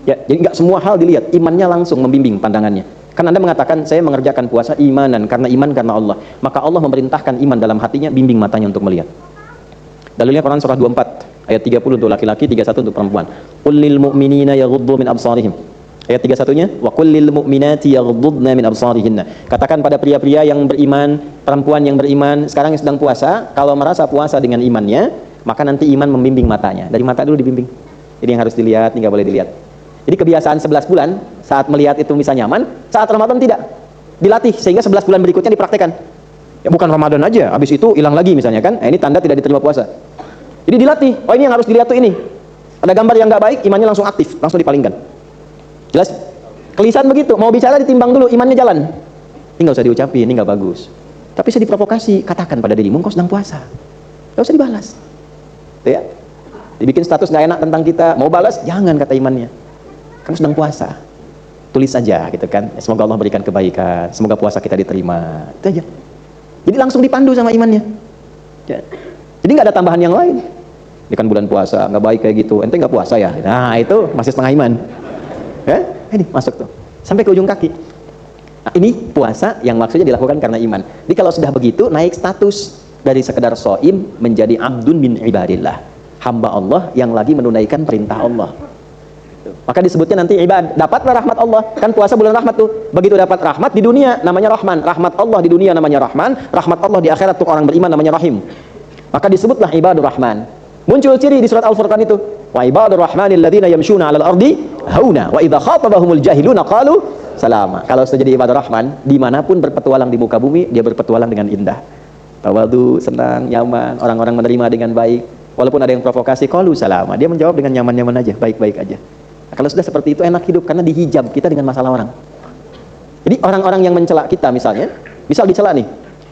Ya, jadi nggak semua hal dilihat. Imannya langsung membimbing pandangannya. Kan Anda mengatakan saya mengerjakan puasa imanan, karena iman karena Allah. Maka Allah memerintahkan iman dalam hatinya, bimbing matanya untuk melihat. Dalilnya Quran surah 24 ayat 30 untuk laki-laki, 31 untuk perempuan. Qul lil mu'minina yaghuddu min absarihim. Ayat 31-nya, wa qul lil mu'minati yaghdudna min absarihinna. Katakan pada pria-pria yang beriman, perempuan yang beriman, sekarang yang sedang puasa, kalau merasa puasa dengan imannya, maka nanti iman membimbing matanya. Dari mata dulu dibimbing. Jadi yang harus dilihat, ini nggak boleh dilihat. Jadi kebiasaan 11 bulan, saat melihat itu bisa nyaman, saat Ramadan tidak. Dilatih, sehingga 11 bulan berikutnya dipraktekkan. Ya bukan Ramadan aja, habis itu hilang lagi misalnya kan. Ini tanda tidak diterima puasa. Jadi dilatih, oh ini yang harus dilihat tuh ini. Ada gambar yang nggak baik, imannya langsung aktif, langsung dipalingkan. Jelas? Kelisan begitu, mau bicara ditimbang dulu, imannya jalan. Ini nggak usah diucapin, ini nggak bagus. Tapi saya diprovokasi, katakan pada dirimu, kau sedang puasa. Nggak usah dibalas. Tuh ya. Dibikin status nggak enak tentang kita, mau balas, jangan kata imannya. Kamu sedang puasa. Tulis saja gitu kan. Semoga Allah berikan kebaikan, semoga puasa kita diterima. Itu aja. Jadi langsung dipandu sama imannya. Ya. Jadi nggak ada tambahan yang lain. Ini kan bulan puasa, nggak baik kayak gitu. Ente nggak puasa ya? Nah itu masih setengah iman. Ya, ini masuk tuh sampai ke ujung kaki. Nah, ini puasa yang maksudnya dilakukan karena iman. Jadi kalau sudah begitu naik status dari sekedar shaim menjadi abdun min ibadillah, hamba Allah yang lagi menunaikan perintah Allah. Maka disebutnya nanti ibad, dapatlah rahmat Allah. Kan puasa bulan rahmat tuh. Begitu dapat rahmat di dunia namanya Rahman, rahmat Allah di dunia namanya Rahman, rahmat Allah di akhirat untuk orang beriman namanya Rahim. Maka disebutlah ibadur Rahman. Muncul ciri di surat Al-Furqan itu. Wa ibadur rahmanil ladzina yamshuna 'alal ardi hauna wa idza khatabahumul jahiluna qalu salama. Kalau sudah jadi ibadur rahman, dimanapun berpetualang di muka bumi, dia berpetualang dengan indah. Tawadu, senang, nyaman, orang-orang menerima dengan baik. Walaupun ada yang provokasi, qalu salama. Dia menjawab dengan nyaman-nyaman aja, baik-baik aja. Nah, kalau sudah seperti itu enak hidup karena dihijab kita dengan masalah orang. Jadi orang-orang yang mencela kita misalnya, misal dicela nih,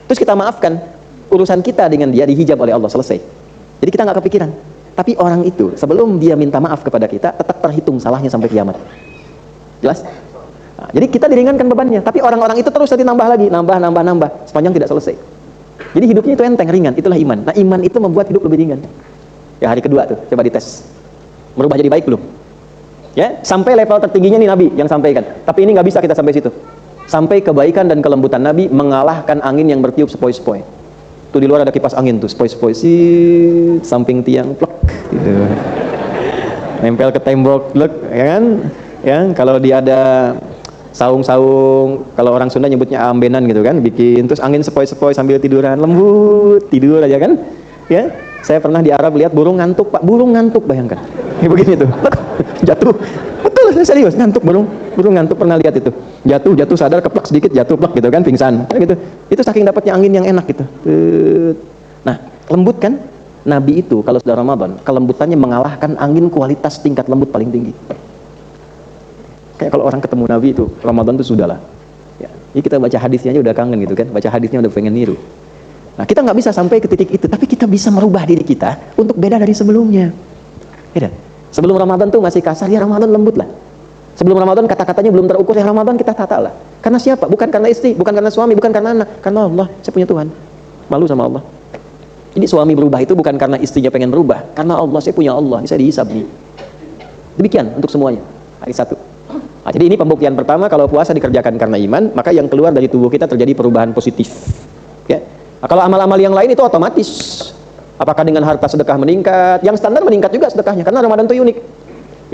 terus kita maafkan, urusan kita dengan dia dihijab oleh Allah, selesai. Jadi kita nggak kepikiran. Tapi orang itu sebelum dia minta maaf kepada kita tetap terhitung salahnya sampai kiamat. Jelas? Nah, jadi kita diringankan bebannya. Tapi orang-orang itu terus nanti nambah lagi, nambah sepanjang tidak selesai. Jadi hidupnya itu enteng, ringan. Itulah iman. Nah iman itu membuat hidup lebih ringan. Ya hari kedua tuh, coba dites. Merubah jadi baik belum? Ya sampai level tertingginya nih Nabi yang sampaikan. Tapi ini nggak bisa kita sampai situ. Sampai kebaikan dan kelembutan Nabi mengalahkan angin yang bertiup sepoi-sepoi. Tuh di luar ada kipas angin tuh, sepoi-sepoi sih, samping tiang plek gitu. Nempel ke tembok plek, ya kan? Ya, kalau dia ada saung-saung, kalau orang Sunda nyebutnya ambenan gitu kan, bikin terus angin sepoi-sepoi sambil tiduran, lembut, tidur aja kan? Ya. Saya pernah di Arab lihat burung ngantuk, Pak. Burung ngantuk, bayangkan. Kayak begini tuh. Jatuh. Betul, serius, ngantuk burung. Burung ngantuk, pernah lihat itu. Jatuh sadar, keplak sedikit, jatuh plak gitu kan, pingsan. Kayak gitu. Itu saking dapatnya angin yang enak gitu. Nah, lembut kan? Nabi itu kalau sudah Ramadan, kelembutannya mengalahkan angin kualitas tingkat lembut paling tinggi. Kayak kalau orang ketemu Nabi itu, Ramadan itu sudahlah. Ya. Jadi kita baca hadisnya aja udah kangen gitu kan. Baca hadisnya udah pengen niru. Nah, kita nggak bisa sampai ke titik itu, tapi kita bisa merubah diri kita untuk beda dari sebelumnya. Beda. Sebelum Ramadan tuh masih kasar, ya Ramadan lembut lah. Sebelum Ramadan kata-katanya belum terukur, ya Ramadan kita tata lah. Karena siapa? Bukan karena istri, bukan karena suami, bukan karena anak, karena Allah. Saya punya Tuhan. Malu sama Allah. Jadi suami berubah itu bukan karena istrinya pengen berubah, karena Allah, saya punya Allah, ini saya dihisab nih. Demikian untuk semuanya. Hari satu. Nah, jadi ini pembuktian pertama kalau puasa dikerjakan karena iman, maka yang keluar dari tubuh kita terjadi perubahan positif. Ya. Nah, kalau amal-amal yang lain itu otomatis. Apakah dengan harta sedekah meningkat? Yang standar meningkat juga sedekahnya karena Ramadan itu unik.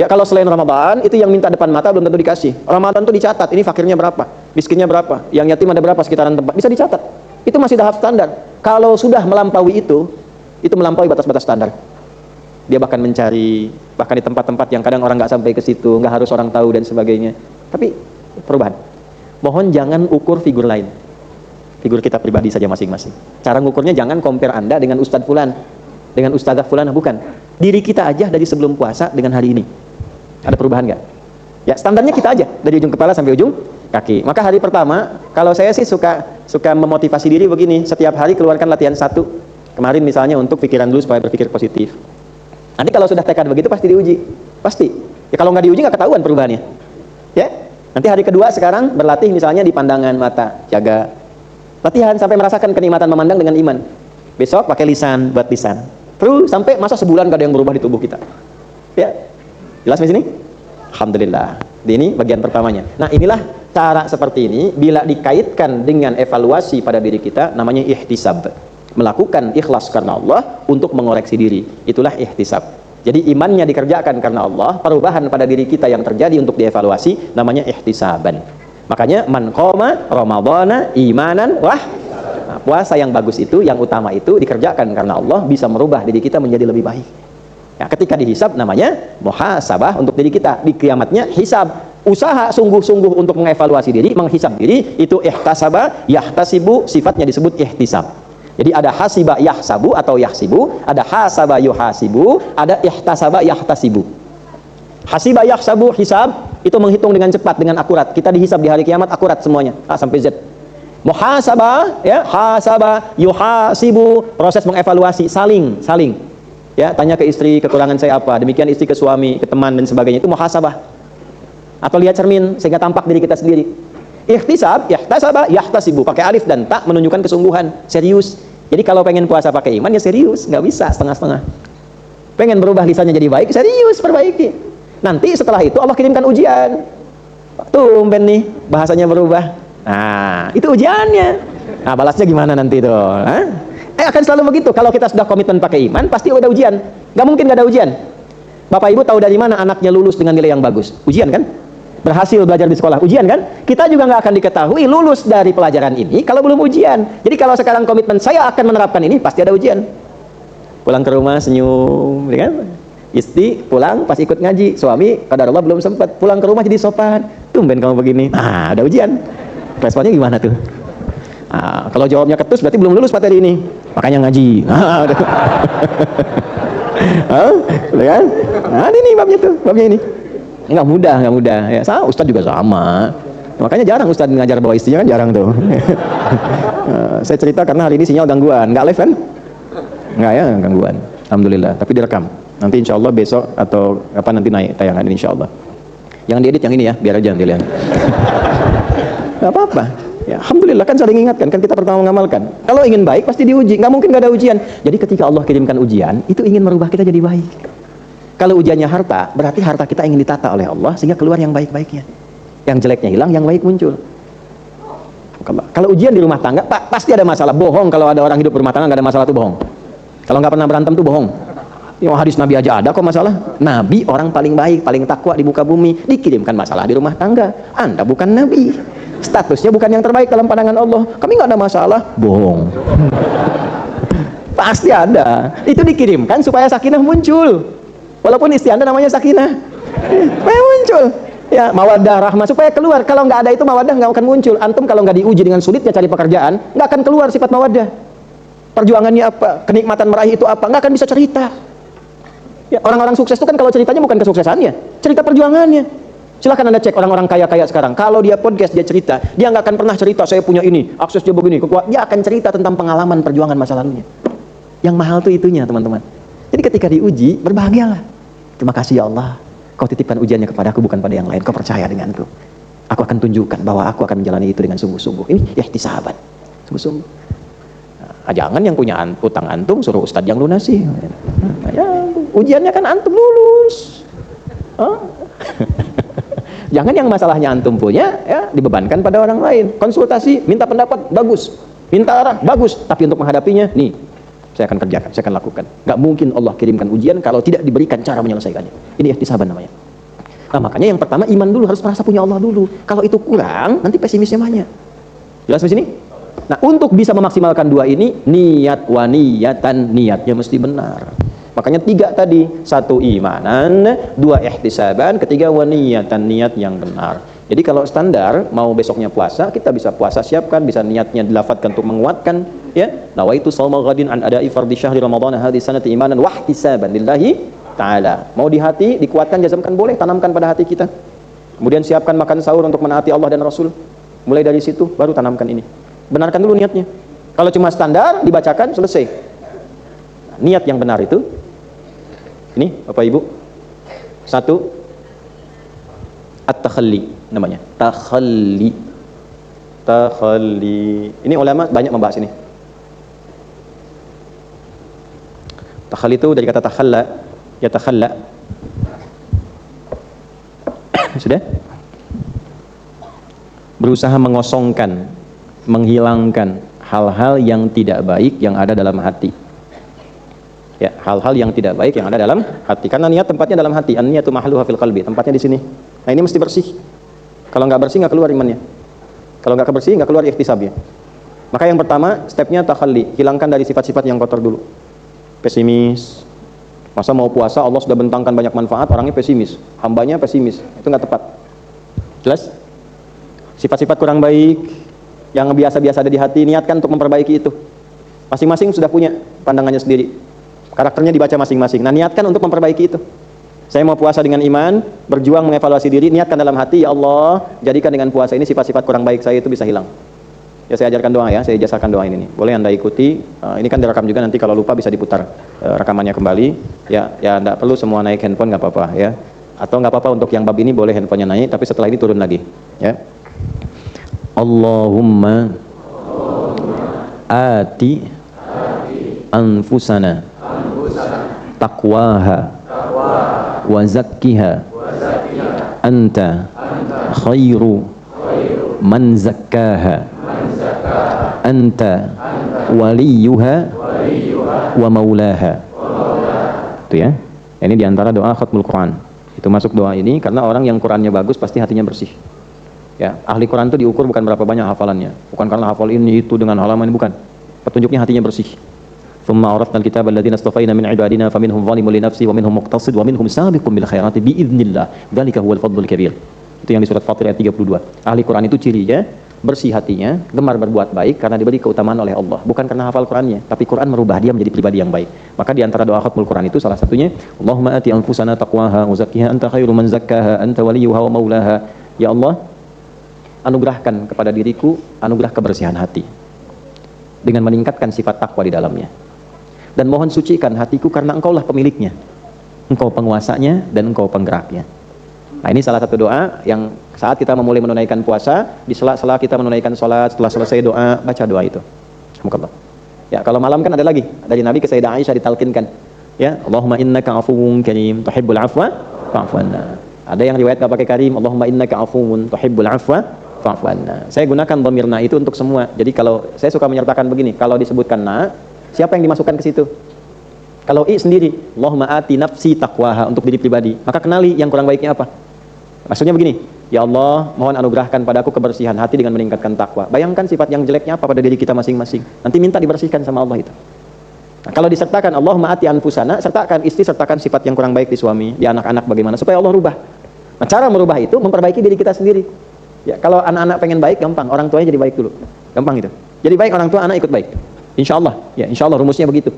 Ya kalau selain Ramadan itu yang minta depan mata belum tentu dikasih. Ramadan itu dicatat, ini fakirnya berapa, miskinnya berapa, yang yatim ada berapa sekitaran tempat, bisa dicatat. Itu masih tahap standar. Kalau sudah melampaui itu melampaui batas-batas standar. Dia bahkan mencari, bahkan di tempat-tempat yang kadang orang nggak sampai ke situ, nggak harus orang tahu dan sebagainya. Tapi perubahan. Mohon jangan ukur figur lain. Figur kita pribadi saja masing-masing. Cara ngukurnya jangan compare Anda dengan Ustadz Fulan, dengan Ustadzah Fulanah, bukan. Diri kita aja dari sebelum puasa dengan hari ini. Ada perubahan nggak? Ya standarnya kita aja dari ujung kepala sampai ujung kaki. Maka hari pertama, kalau saya sih suka memotivasi diri begini. Setiap hari keluarkan latihan 1. Kemarin misalnya untuk pikiran dulu supaya berpikir positif. Nanti kalau sudah tekad begitu pasti diuji, pasti. Ya kalau nggak diuji nggak ketahuan perubahannya. Ya. Nanti hari kedua sekarang berlatih misalnya di pandangan mata, jaga. Latihan sampai merasakan kenikmatan memandang dengan iman. Besok pakai lisan, buat lisan. Terus sampai masa sebulan gak ada yang berubah di tubuh kita. Ya, jelas di sini? Alhamdulillah. Ini bagian pertamanya. Nah inilah cara seperti ini bila dikaitkan dengan evaluasi pada diri kita namanya ihtisab. Melakukan ikhlas karena Allah untuk mengoreksi diri. Itulah ihtisab. Jadi imannya dikerjakan karena Allah, perubahan pada diri kita yang terjadi untuk dievaluasi namanya ihtisaban. Makanya man qoma ramadhana imanan puasa yang bagus itu, yang utama itu dikerjakan karena Allah, bisa merubah diri kita menjadi lebih baik. Ya, ketika dihisab namanya muhasabah untuk diri kita. Di kiamatnya hisab, usaha sungguh-sungguh untuk mengevaluasi diri, menghisab diri, itu ihtasaba yahtasibu, sifatnya disebut ihtisab. Jadi ada hasiba yahsabu atau yahsibu, ada hasaba yuhasibu, ada ihtasaba yahtasibu. Hasiba yahsabu, hisab, itu menghitung dengan cepat, dengan akurat. Kita dihisab di hari kiamat akurat semuanya, A sampai Z. Muhasabah, ya, hasaba yuhasibu, proses mengevaluasi, saling. Ya, tanya ke istri kekurangan saya apa, demikian istri ke suami, ke teman dan sebagainya, itu muhasabah. Atau lihat cermin sehingga tampak diri kita sendiri. Ihtisab, yahtasaba, yahtasibu, pakai alif dan ta menunjukkan kesungguhan, serius. Jadi kalau pengen puasa pakai iman ya serius, nggak bisa setengah-setengah. Pengen berubah lisannya jadi baik, serius, perbaiki. Nanti setelah itu Allah kirimkan ujian. Tumben nih bahasanya berubah. Nah, itu ujiannya. Nah, balasnya gimana nanti tuh? Akan selalu begitu. Kalau kita sudah komitmen pakai iman, pasti ada ujian. Nggak mungkin nggak ada ujian. Bapak Ibu tahu dari mana anaknya lulus dengan nilai yang bagus? Ujian kan? Berhasil belajar di sekolah, ujian kan? Kita juga nggak akan diketahui lulus dari pelajaran ini kalau belum ujian. Jadi kalau sekarang komitmen saya akan menerapkan ini, pasti ada ujian. Pulang ke rumah senyum, ya kan? Istri pulang pas ikut ngaji, suami qadarullah belum sempat, pulang ke rumah jadi sopan. Tumben kamu begini. Nah, ada ujian. Responnya gimana tuh? Nah, kalau jawabnya ketus berarti belum lulus materi ini. Makanya ngaji. Udah kan? Nah, ini babnya ini. Nggak mudah ya. Ustadz juga sama, makanya jarang Ustadz ngajar bawa istrinya, kan jarang tuh. Saya cerita karena hari ini sinyal gangguan, nggak live kan? Nggak ya, gangguan, alhamdulillah, tapi direkam, nanti insya Allah besok atau kapan nanti naik tayangan ini insya Allah. Yang diedit yang ini ya, biar aja nanti lihat. Nggak apa-apa ya, alhamdulillah, kan saling ingatkan, kan kita pertama mengamalkan. Kalau ingin baik pasti diuji, nggak mungkin nggak ada ujian. Jadi ketika Allah kirimkan ujian, itu ingin merubah kita jadi baik. Kalau ujiannya harta, berarti harta kita ingin ditata oleh Allah sehingga keluar yang baik-baiknya. Yang jeleknya hilang, yang baik muncul. Kalau ujian di rumah tangga, pasti ada masalah. Bohong kalau ada orang hidup berumah tangga nggak ada masalah tuh bohong. Kalau nggak pernah berantem tuh bohong. Yang hadis Nabi aja ada kok masalah. Nabi orang paling baik, paling takwa di muka bumi, dikirimkan masalah di rumah tangga. Anda bukan Nabi. Statusnya bukan yang terbaik dalam pandangan Allah. Kami nggak ada masalah, bohong. Pasti ada. Itu dikirimkan supaya sakinah muncul. Walaupun istri Anda namanya Sakinah, supaya muncul ya mawaddah rahmah, supaya keluar. Kalau nggak ada itu mawaddah nggak akan muncul. Antum kalau nggak diuji dengan sulitnya cari pekerjaan, nggak akan keluar sifat mawaddah. Perjuangannya apa, kenikmatan meraih itu apa, nggak akan bisa cerita. Ya, orang-orang sukses itu kan kalau ceritanya bukan kesuksesannya, cerita perjuangannya. Silahkan Anda cek orang-orang kaya-kaya sekarang, kalau dia podcast dia cerita, dia nggak akan pernah cerita saya punya ini, akses dia begini, dia akan cerita tentang pengalaman perjuangan masa lalunya. Yang mahal tuh itunya, teman-teman. Jadi ketika diuji, berbahagialah. Terima kasih ya Allah, kau titipkan ujiannya kepadaku bukan pada yang lain, kau percaya denganku. Aku akan tunjukkan bahwa aku akan menjalani itu dengan sungguh-sungguh. Ini ihtisaban, sungguh-sungguh. Nah, jangan yang punya utang antum suruh ustadz yang lunasi. Nah, ya, ujiannya kan antum lulus. Jangan yang masalahnya antum punya ya dibebankan pada orang lain. Konsultasi, minta pendapat, bagus. Minta arah, bagus. Tapi untuk menghadapinya, nih, saya akan kerjakan, saya akan lakukan. Gak mungkin Allah kirimkan ujian kalau tidak diberikan cara menyelesaikannya. Ini ihtisaban namanya. Nah, makanya yang pertama iman dulu, harus merasa punya Allah dulu. Kalau itu kurang, nanti pesimisnya banyak. Jelas di sini? Nah, untuk bisa memaksimalkan dua ini, niat wa niyatan, niatnya mesti benar. Makanya 3 tadi, 1 imanan, 2 ihtisaban, 3 wa niyatan, niat yang benar. Jadi kalau standar mau besoknya puasa, kita bisa puasa siapkan, bisa niatnya dilafatkan untuk menguatkan, ya. Nawaitu shauma ghadin an ada'i fardhi syahri ramadhan hadhihi sanati imanan wa ihtisaban lillahi ta'ala. Mau di hati dikuatkan, jazamkan, boleh, tanamkan pada hati kita. Kemudian siapkan makan sahur untuk menaati Allah dan Rasul. Mulai dari situ baru tanamkan ini. Benarkan dulu niatnya. Kalau cuma standar dibacakan selesai. Nah, niat yang benar itu ini Bapak Ibu. 1, at-takhalli namanya, takhalli. Ini ulama banyak membahas ini. Takhalli itu dari kata takhalla, ya takhalla. Sudah? Berusaha mengosongkan, menghilangkan hal-hal yang tidak baik yang ada dalam hati. Ya, hal-hal yang tidak baik yang ada dalam hati. Karena niat tempatnya dalam hati. An-niyatu mahalluha fil qalbi. Tempatnya di sini. Nah, ini mesti bersih. Kalau nggak bersih nggak keluar imannya. Kalau nggak bersih nggak keluar ihtisabnya. Maka yang pertama stepnya takhalli, hilangkan dari sifat-sifat yang kotor dulu. Pesimis. Masa mau puasa Allah sudah bentangkan banyak manfaat, orangnya pesimis. Hambanya pesimis. Itu nggak tepat. Jelas? Sifat-sifat kurang baik yang biasa-biasa ada di hati, niatkan untuk memperbaiki itu. Masing-masing sudah punya pandangannya sendiri. Karakternya dibaca masing-masing. Nah, niatkan untuk memperbaiki itu. Saya mau puasa dengan iman, berjuang mengevaluasi diri, niatkan dalam hati, ya Allah, jadikan dengan puasa ini sifat-sifat kurang baik saya itu bisa hilang. Ya, saya ajarkan doa ya, saya ijazahkan doa ini. Boleh Anda ikuti. Ini kan direkam juga, nanti kalau lupa bisa diputar rekamannya kembali. Ya, enggak perlu semua naik handphone, nggak apa-apa ya. Atau nggak apa-apa untuk yang bab ini boleh handphonenya naik, tapi setelah ini turun lagi. Ya. Allahumma ati anfusana taqwaha wa zakkiha anta khairu man zakkaha anta waliyuha wa maulaha. Itu ya. Ini diantara doa khatmul Quran. Itu masuk doa ini karena orang yang Qurannya bagus pasti hatinya bersih. Ya, ahli Quran itu diukur bukan berapa banyak hafalannya, bukan karena hafal ini itu dengan halaman, bukan. Petunjuknya hatinya bersih. ثم أورثنا الكتاب الذين اصطفينا من عبادنا فمنهم ظالم لنفسه ومنهم مقتصد ومنهم سابق بالخيرات بإذن الله ذلك هو الفضل الكبير. Itu yang di surat Fatir ayat 32. Ahli Quran itu cirinya bersih hatinya, gemar berbuat baik karena diberi keutamaan oleh Allah, bukan karena hafal Qurannya, tapi Quran merubah dia menjadi pribadi yang baik. Maka di antara doa khatmul Quran itu salah satunya Allahumma ati anfusana taqwaha wa zakkiha anta khairu man zakkaha anta waliyuha wa maulaha. Ya Allah, anugerahkan kepada diriku anugerah kebersihan hati dengan meningkatkan sifat takwa di dalamnya. Dan mohon sucikan hatiku karena engkaulah pemiliknya, engkau penguasanya dan engkau penggeraknya. Nah, ini salah satu doa yang saat kita memulai menunaikan puasa, di sela-sela kita menunaikan sholat, setelah selesai doa, baca doa itu. Alhamdulillah. Ya, kalau malam kan ada lagi, dari Nabi ke Sayyidah Aisyah ditalkinkan. Ya, Allahumma innaka afuwun karim tuhibbul afwa fa'fu anna. Ada yang riwayat enggak pakai karim, Allahumma innaka afuwun tuhibbul afwa fa'fu anna. Saya gunakan dhamirna itu untuk semua. Jadi kalau saya suka menyertakan begini, kalau disebutkan na, siapa yang dimasukkan ke situ? Kalau i sendiri, Allahumma ati nafsi taqwaha untuk diri pribadi, maka kenali yang kurang baiknya apa. Maksudnya begini, ya Allah, mohon anugerahkan padaku kebersihan hati dengan meningkatkan takwa. Bayangkan sifat yang jeleknya apa pada diri kita masing-masing. Nanti minta dibersihkan sama Allah itu. Nah, kalau disertakan Allahumma ati anfusana, sertakan istri, sertakan sifat yang kurang baik di suami, di anak-anak bagaimana supaya Allah rubah. Nah, cara merubah itu memperbaiki diri kita sendiri. Ya, kalau anak-anak pengen baik gampang, orang tuanya jadi baik dulu. Gampang itu. Jadi baik orang tua, anak ikut baik. Insya Allah, ya insya Allah rumusnya begitu.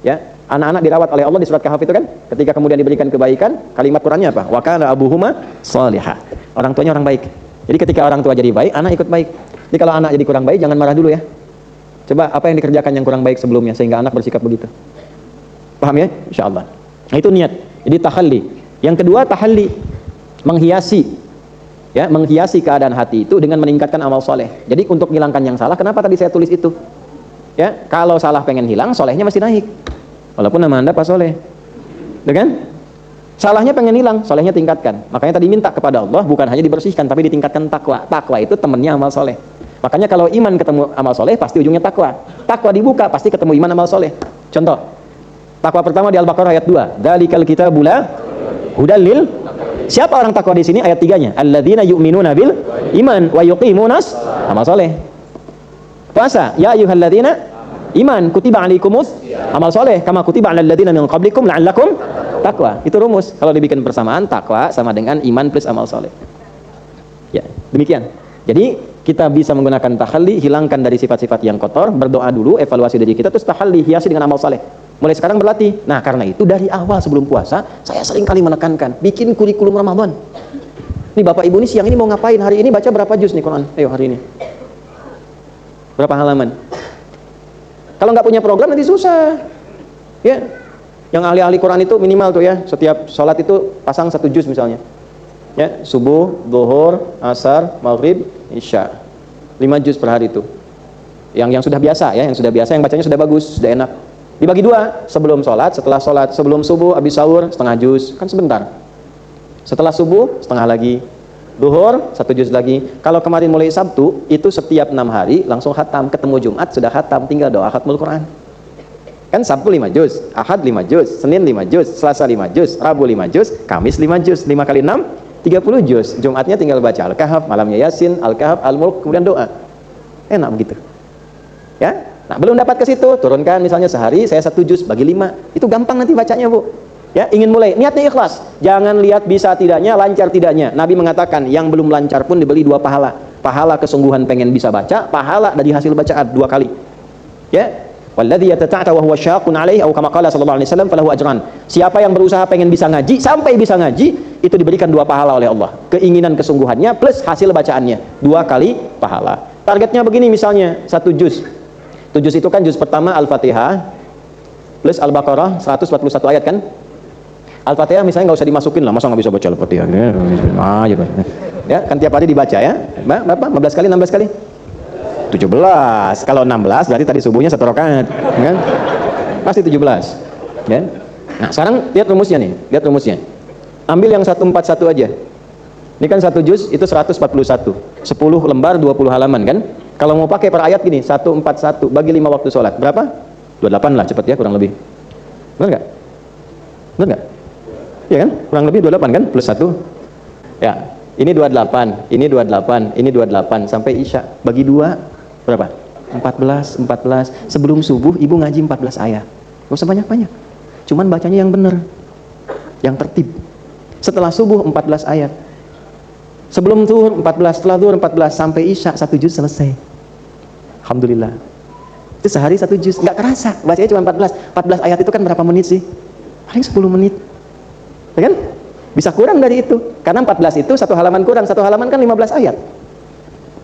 Ya, anak-anak dirawat oleh Allah di surat Kahf itu kan, ketika kemudian diberikan kebaikan, kalimat Qurannya apa? Wa kana abuhuma shalihah. Orang tuanya orang baik. Jadi ketika orang tua jadi baik, anak ikut baik. Jadi kalau anak jadi kurang baik, jangan marah dulu ya. Coba apa yang dikerjakan yang kurang baik sebelumnya sehingga anak bersikap begitu. Paham ya? Insya Allah. Nah, itu niat. Jadi tahalli. Yang kedua tahalli, menghiasi. Ya, menghiasi keadaan hati itu dengan meningkatkan amal soleh. Jadi untuk menghilangkan yang salah, kenapa tadi saya tulis itu? Ya, kalau salah pengen hilang, solehnya masih naik. Walaupun nama Anda Pak Soleh. Dengan salahnya pengen hilang, solehnya tingkatkan. Makanya tadi minta kepada Allah bukan hanya dibersihkan, tapi ditingkatkan takwa. Takwa itu temannya amal soleh. Makanya kalau iman ketemu amal soleh, pasti ujungnya takwa. Takwa dibuka, pasti ketemu iman amal soleh. Contoh, takwa pertama di Al-Baqarah ayat 2. Dzalikal kitabu la hudal lil. Siapa orang takwa di sini? Ayat 3-nya. Alladzina yu'minuna bil iman wa yuqimunas amal soleh. Puasa, ya ayyuhalladzina iman kutiba alaikumus amal soleh kama kutiba alal ladzina min qablikum la'allakum taqwa. Itu rumus. Kalau dibikin persamaan, takwa sama dengan iman plus amal soleh. Ya, demikian. Jadi kita bisa menggunakan tahalli, hilangkan dari sifat-sifat yang kotor, berdoa dulu, evaluasi diri kita, terus tahalli, hiasi dengan amal soleh. Mulai sekarang berlatih. Nah, karena itu dari awal sebelum puasa, saya sering kali menekankan, bikin kurikulum Ramadan. Nih Bapak Ibu ini siang ini mau ngapain? Hari ini baca berapa juz nih Quran? Ayo hari ini. Berapa halaman? Kalau nggak punya program nanti susah. Ya, yang ahli-ahli Quran itu minimal tuh ya, setiap sholat itu pasang 1 juz misalnya. Ya, subuh, zuhur, asar, maghrib, isya. 5 juz per hari itu. Yang sudah biasa ya, yang sudah biasa, yang bacanya sudah bagus, sudah enak. Dibagi 2, sebelum sholat, setelah sholat, sebelum subuh, habis sahur, setengah juz, kan sebentar. Setelah subuh, setengah lagi. Duhur, 1 juz lagi. Kalau kemarin mulai Sabtu, itu setiap 6 hari langsung khatam. Ketemu Jumat, sudah khatam. Tinggal doa khatmul Quran. Kan Sabtu 5 juz, Ahad 5 juz, Senin 5 juz, Selasa 5 juz, Rabu 5 juz, Kamis 5 juz. 5 kali 6 30 juz. Jumatnya tinggal baca Al-Kahf, malamnya Yasin, Al-Kahf, Al-Mulk, kemudian doa. Enak begitu. Ya. Nah, belum dapat ke situ, turunkan misalnya sehari saya 1 juz bagi 5. Itu gampang nanti bacanya, Bu. Ya, ingin mulai, niatnya ikhlas. Jangan lihat bisa tidaknya, lancar tidaknya. Nabi mengatakan, yang belum lancar pun dibeli 2 pahala. Pahala kesungguhan pengen bisa baca, pahala dari hasil bacaan 2 kali. Ya. Walladzi yatata'ata wa huwa syaqqun 'alaihi atau kama qala sallallahu alaihi wasallam falahu ajran. Siapa yang berusaha pengen bisa ngaji sampai bisa ngaji, itu diberikan 2 pahala oleh Allah. Keinginan kesungguhannya plus hasil bacaannya, 2 kali pahala. Targetnya begini misalnya, 1 juz. 1 juz itu kan juz pertama Al-Fatihah plus Al-Baqarah 141 ayat kan? Al-Fatihah misalnya nggak usah dimasukin lah, masa nggak bisa baca Al-Fatihah? Ya, kan tiap hari dibaca ya. Berapa? 15 kali, 16 kali? 17. Kalau 16 berarti tadi subuhnya 1 rakaat, kan? Pasti 17. Ya. Nah, sekarang lihat rumusnya nih, lihat rumusnya. Ambil yang 141 aja. Ini kan 1 juz itu 141. 10 lembar 20 halaman kan? Kalau mau pakai per ayat gini, 141 bagi 5 waktu sholat. Berapa? 28 lah cepet ya, kurang lebih. Benar nggak? Benar nggak? Iya kan? Kurang lebih 28 kan? Plus 1. Ya, ini 28, ini 28, ini 28 sampai Isya. Bagi 2 berapa? 14. Sebelum subuh ibu ngaji 14 ayat. Gak usah banyak-banyak. Cuman bacanya yang benar, yang tertib. Setelah subuh 14 ayat. Sebelum zuhur 14, setelah zuhur 14 sampai Isya 1 juz selesai. Alhamdulillah. Itu sehari 1 juz, nggak kerasa. Bacanya cuma 14. 14 ayat itu kan berapa menit sih? Paling 10 menit. Ya kan? Bisa kurang dari itu. Karena 14 itu 1 halaman kurang. 1 halaman kan 15 ayat.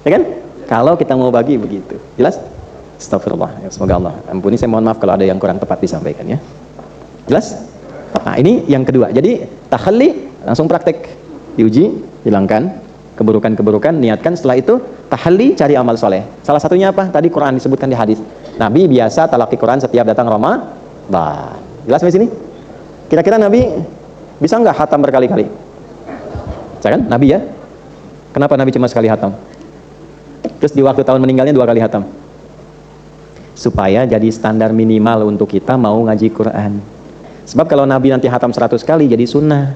Ya kan? Kalau kita mau bagi begitu. Jelas? Astagfirullah. Ya, semoga Allah ampuni, saya mohon maaf kalau ada yang kurang tepat disampaikan ya. Jelas? Nah, ini yang kedua. Jadi tahalli langsung praktek. Diuji, hilangkan keburukan-keburukan, niatkan. Setelah itu tahalli, cari amal soleh. Salah satunya apa? Tadi Quran disebutkan di hadis. Nabi biasa talaqi Quran setiap datang Ramadan. Jelas di sini? Kira-kira Nabi bisa nggak hatam berkali-kali? Saya kan? Nabi ya? Kenapa Nabi cuma sekali hatam? Terus di waktu tahun meninggalnya 2 kali hatam? Supaya jadi standar minimal untuk kita mau ngaji Quran. Sebab kalau Nabi nanti hatam 100 kali jadi sunnah.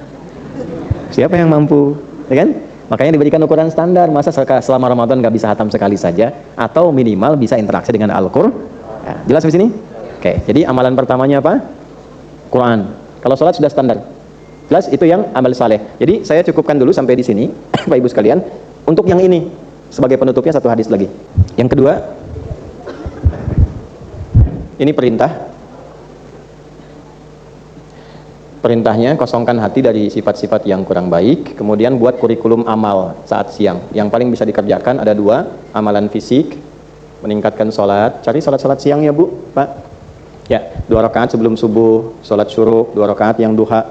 Siapa yang mampu? Ya kan? Makanya diberikan ukuran standar. Masa selama Ramadan nggak bisa hatam sekali saja? Atau minimal bisa interaksi dengan Al-Qur'an? Nah, jelas di sini? Oke, jadi amalan pertamanya apa? Quran. Kalau sholat sudah standar. Jelas itu yang amal saleh. Jadi saya cukupkan dulu sampai di sini, Bapak Ibu sekalian. Untuk yang ini sebagai penutupnya 1 hadis lagi. Yang kedua, ini perintah. Perintahnya kosongkan hati dari sifat-sifat yang kurang baik. Kemudian buat kurikulum amal saat siang. Yang paling bisa dikerjakan ada 2, amalan fisik, meningkatkan sholat. Cari sholat-sholat siang ya Bu, Pak. Ya, 2 rakaat sebelum subuh, sholat syuruk, 2 rakaat yang duha.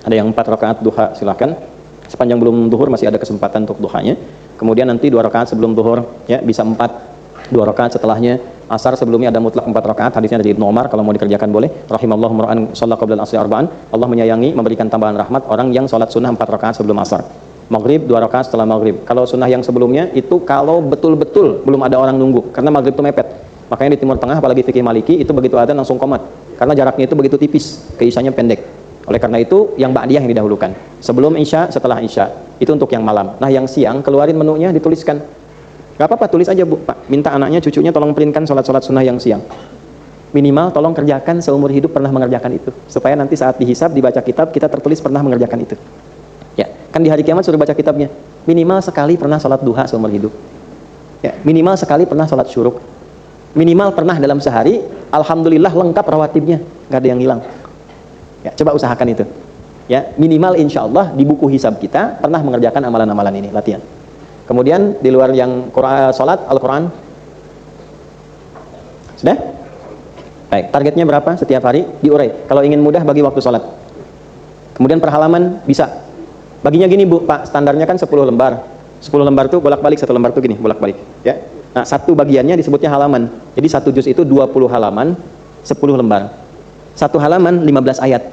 Ada yang 4 rakaat duha, silakan. Sepanjang belum duhur masih ada kesempatan untuk duhanya. Kemudian nanti 2 rakaat sebelum duhur, ya bisa 4, 2 rakaat setelahnya. Asar sebelumnya ada mutlak 4 rakaat, hadisnya dari Ibnu Umar, kalau mau dikerjakan boleh. Rahimallahu mar'an shalla qabla al-asri arba'an. Allah menyayangi, memberikan tambahan rahmat orang yang sholat sunnah 4 rakaat sebelum asar. Maghrib 2 rakaat setelah maghrib. Kalau sunnah yang sebelumnya itu kalau betul-betul belum ada orang nunggu, karena maghrib itu mepet. Makanya di Timur Tengah apalagi fikih Maliki itu begitu adzan langsung qomat, karena jaraknya itu begitu tipis, ke isyanya pendek. Oleh karena itu yang ba'diyah yang didahulukan. Sebelum isya, setelah isya. Itu untuk yang malam. Nah yang siang keluarin menunya, dituliskan. Gak apa-apa, tulis aja Bu, Pak. Minta anaknya, cucunya tolong printkan sholat-sholat sunnah yang siang. Minimal tolong kerjakan seumur hidup pernah mengerjakan itu. Supaya nanti saat dihisab, dibaca kitab, kita tertulis pernah mengerjakan itu. Ya, kan di hari kiamat suruh baca kitabnya. Minimal sekali pernah sholat duha seumur hidup. Ya, minimal sekali pernah sholat syuruk. Minimal pernah dalam sehari, alhamdulillah lengkap rawatibnya. Gak ada yang hilang. Ya, coba usahakan itu. Ya, minimal insya Allah di buku hisab kita pernah mengerjakan amalan-amalan ini, latihan. Kemudian di luar yang Quran, salat, Al-Quran, sudah? Baik, targetnya berapa setiap hari? Diurai. Kalau ingin mudah bagi waktu salat. Kemudian per halaman bisa. Baginya gini Bu, Pak, standarnya kan 10 lembar. 10 lembar tuh bolak-balik, 1 lembar tuh gini, bolak-balik. Ya. Nah, 1 bagiannya disebutnya halaman. Jadi 1 juz itu 20 halaman, 10 lembar. 1 halaman 15 ayat.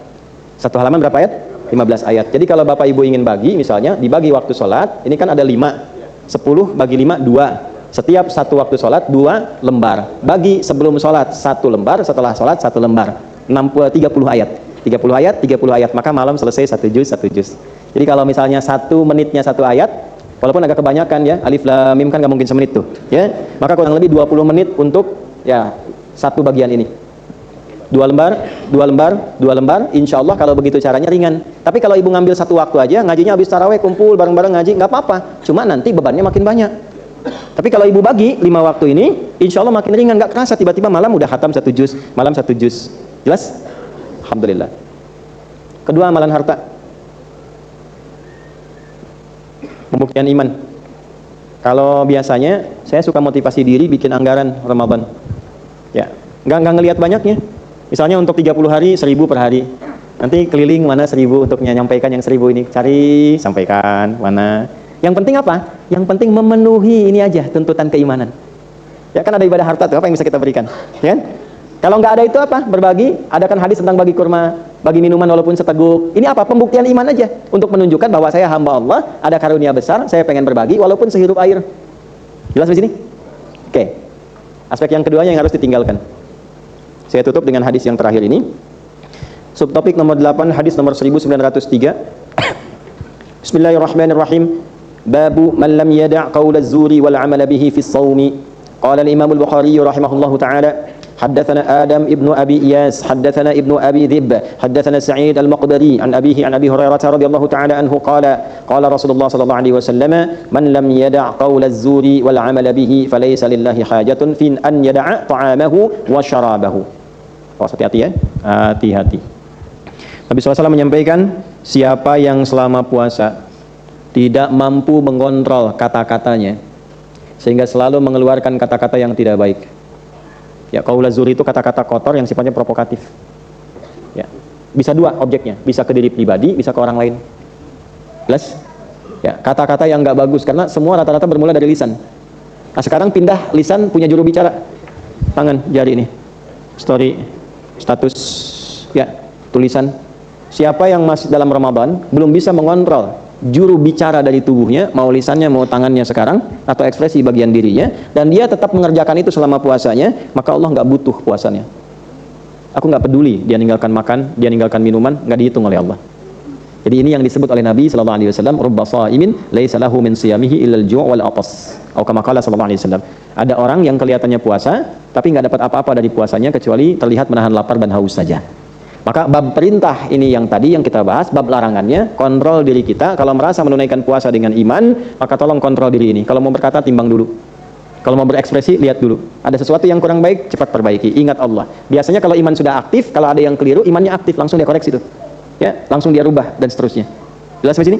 1 halaman berapa ayat? 15 ayat. Jadi kalau Bapak Ibu ingin bagi misalnya dibagi waktu sholat, ini kan ada 5. 10 bagi 5 2. Setiap satu waktu sholat 2 lembar. Bagi sebelum sholat 1 lembar, setelah sholat 1 lembar. 30 ayat. 30 ayat, 30 ayat. Maka malam selesai 1 juz, 1 juz. Jadi kalau misalnya 1 menitnya 1 ayat, walaupun agak kebanyakan ya, alif lam mim kan nggak mungkin semenit tuh, ya. Maka kurang lebih 20 menit untuk ya satu bagian ini. 2 lembar, 2 lembar, 2 lembar, insya Allah kalau begitu caranya ringan. Tapi kalau ibu ngambil satu waktu aja, ngajinya habis taraweh, kumpul bareng-bareng ngaji, nggak apa-apa. Cuma nanti bebannya makin banyak. Tapi kalau ibu bagi 5 waktu ini, insya Allah makin ringan, nggak kerasa tiba-tiba malam udah khatam 1 juz, malam 1 juz. Jelas? Alhamdulillah. Kedua, amalan harta. Pembuktian iman. Kalau biasanya saya suka motivasi diri bikin anggaran Ramadan. Ya, nggak ngelihat banyaknya. Misalnya untuk 30 hari 1000 per hari. Nanti keliling mana 1000 untuk menyampaikan yang 1000 ini. Cari, sampaikan mana. Yang penting apa? Yang penting memenuhi ini aja tuntutan keimanan. Ya kan ada ibadah harta tuh, apa yang bisa kita berikan? Ya kan? Kalau nggak ada itu apa? Berbagi. Ada kan hadis tentang bagi kurma, bagi minuman walaupun seteguk. Ini apa? Pembuktian iman aja. Untuk menunjukkan bahwa saya hamba Allah, ada karunia besar, saya pengen berbagi walaupun sehirup air. Jelas di sini? Oke. Aspek yang keduanya yang harus ditinggalkan. Saya tutup dengan hadis yang terakhir ini. Subtopik nomor 8, hadis nomor 1903. Bismillahirrahmanirrahim. Babu man lam yada' qaula az-zuri wal 'amala bihi fi as-shaumi. Qala al-Imam al-Bukhari rahimahullahu ta'ala, حدثنا آدم ابن أبي إياس حدثنا ابن أبي ذئب حدثنا سعيد المقبري عن أبيه عن أبي هريرة رضي الله تعالى عنه قال قال رسول الله صلى الله عليه وسلم من لم يدع قول الزور والعمل به فليس لله حاجة في أن يدع طعامه وشرابه. Hati-hati ya, hati-hati. Nabi SAW menyampaikan, siapa yang selama puasa tidak mampu mengontrol kata-katanya sehingga selalu mengeluarkan kata-kata yang tidak baik. Ya, qaula zuri itu kata-kata kotor yang sifatnya provokatif. Ya, bisa dua objeknya, bisa ke diri pribadi, bisa ke orang lain. Jelas? Ya, kata-kata yang nggak bagus karena semua rata-rata bermula dari lisan. Nah, sekarang pindah lisan punya juru bicara. Tangan, jari ini. Story, status, ya, tulisan. Siapa yang masih dalam Ramadan belum bisa mengontrol juru bicara dari tubuhnya, mau lisannya, mau tangannya sekarang, atau ekspresi bagian dirinya, dan dia tetap mengerjakan itu selama puasanya, maka Allah nggak butuh puasanya. Aku nggak peduli dia ninggalkan makan, dia ninggalkan minuman, nggak dihitung oleh Allah. Jadi ini yang disebut oleh Nabi SAW, rubba shaimin laisa lahu min siyamihi illal ju' wal atas, atau kama qala sallallahu alaihi wasallam. Ada orang yang kelihatannya puasa tapi nggak dapat apa-apa dari puasanya kecuali terlihat menahan lapar dan haus saja. Maka bab perintah ini yang tadi yang kita bahas, bab larangannya, kontrol diri kita. Kalau merasa menunaikan puasa dengan iman, maka tolong kontrol diri ini. Kalau mau berkata, timbang dulu. Kalau mau berekspresi, lihat dulu. Ada sesuatu yang kurang baik, cepat perbaiki. Ingat Allah. Biasanya kalau iman sudah aktif, kalau ada yang keliru, imannya aktif, langsung dia koreksi itu. Ya, langsung dia rubah dan seterusnya. Jelas sampai sini?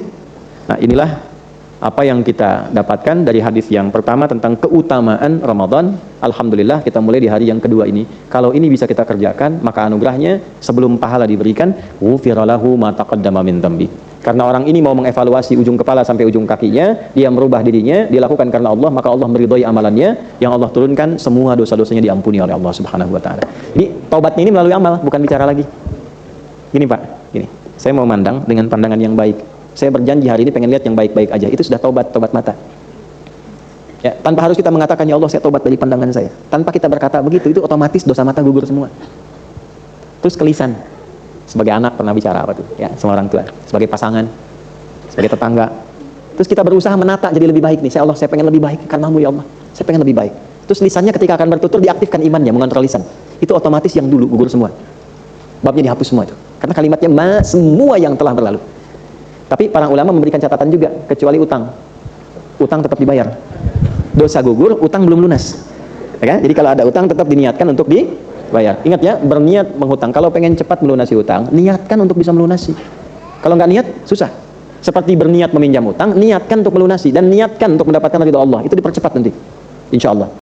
Nah, inilah apa yang kita dapatkan dari hadis yang pertama tentang keutamaan Ramadan. Alhamdulillah kita mulai di hari yang kedua ini. Kalau ini bisa kita kerjakan, maka anugerahnya sebelum pahala diberikan, ghufira lahu ma taqaddama min dhanbi. Karena orang ini mau mengevaluasi ujung kepala sampai ujung kakinya, dia merubah dirinya, dia lakukan karena Allah, maka Allah meridhai amalannya, yang Allah turunkan semua dosa-dosanya diampuni oleh Allah Subhanahu wa taala. Ini taubatnya ini melalui amal, bukan bicara lagi. Gini Pak, gini. Saya mau mandang dengan pandangan yang baik. Saya berjanji hari ini pengen lihat yang baik-baik aja. Itu sudah taubat mata. Ya, tanpa harus kita mengatakan, ya Allah saya taubat dari pandangan saya. Tanpa kita berkata begitu, itu otomatis dosa mata gugur semua. Terus ke lisan. Sebagai anak pernah bicara apa tuh? Ya, sama orang tua. Sebagai pasangan, sebagai tetangga. Terus kita berusaha menata jadi lebih baik nih. Ya Allah, saya pengen lebih baik karenamu ya Allah. Saya pengen lebih baik. Terus lisannya ketika akan bertutur diaktifkan imannya, mengontrol lisan. Itu otomatis yang dulu gugur semua. Babnya dihapus semua itu. Karena kalimatnya semua yang telah berlalu. Tapi para ulama memberikan catatan juga, kecuali utang. Utang tetap dibayar. Dosa gugur, utang belum lunas. Ya kan? Jadi kalau ada utang tetap diniatkan untuk dibayar. Ingat ya, berniat menghutang. Kalau pengen cepat melunasi utang, niatkan untuk bisa melunasi. Kalau nggak niat, susah. Seperti berniat meminjam utang, niatkan untuk melunasi dan niatkan untuk mendapatkan ridha Allah. Itu dipercepat nanti. Insya Allah.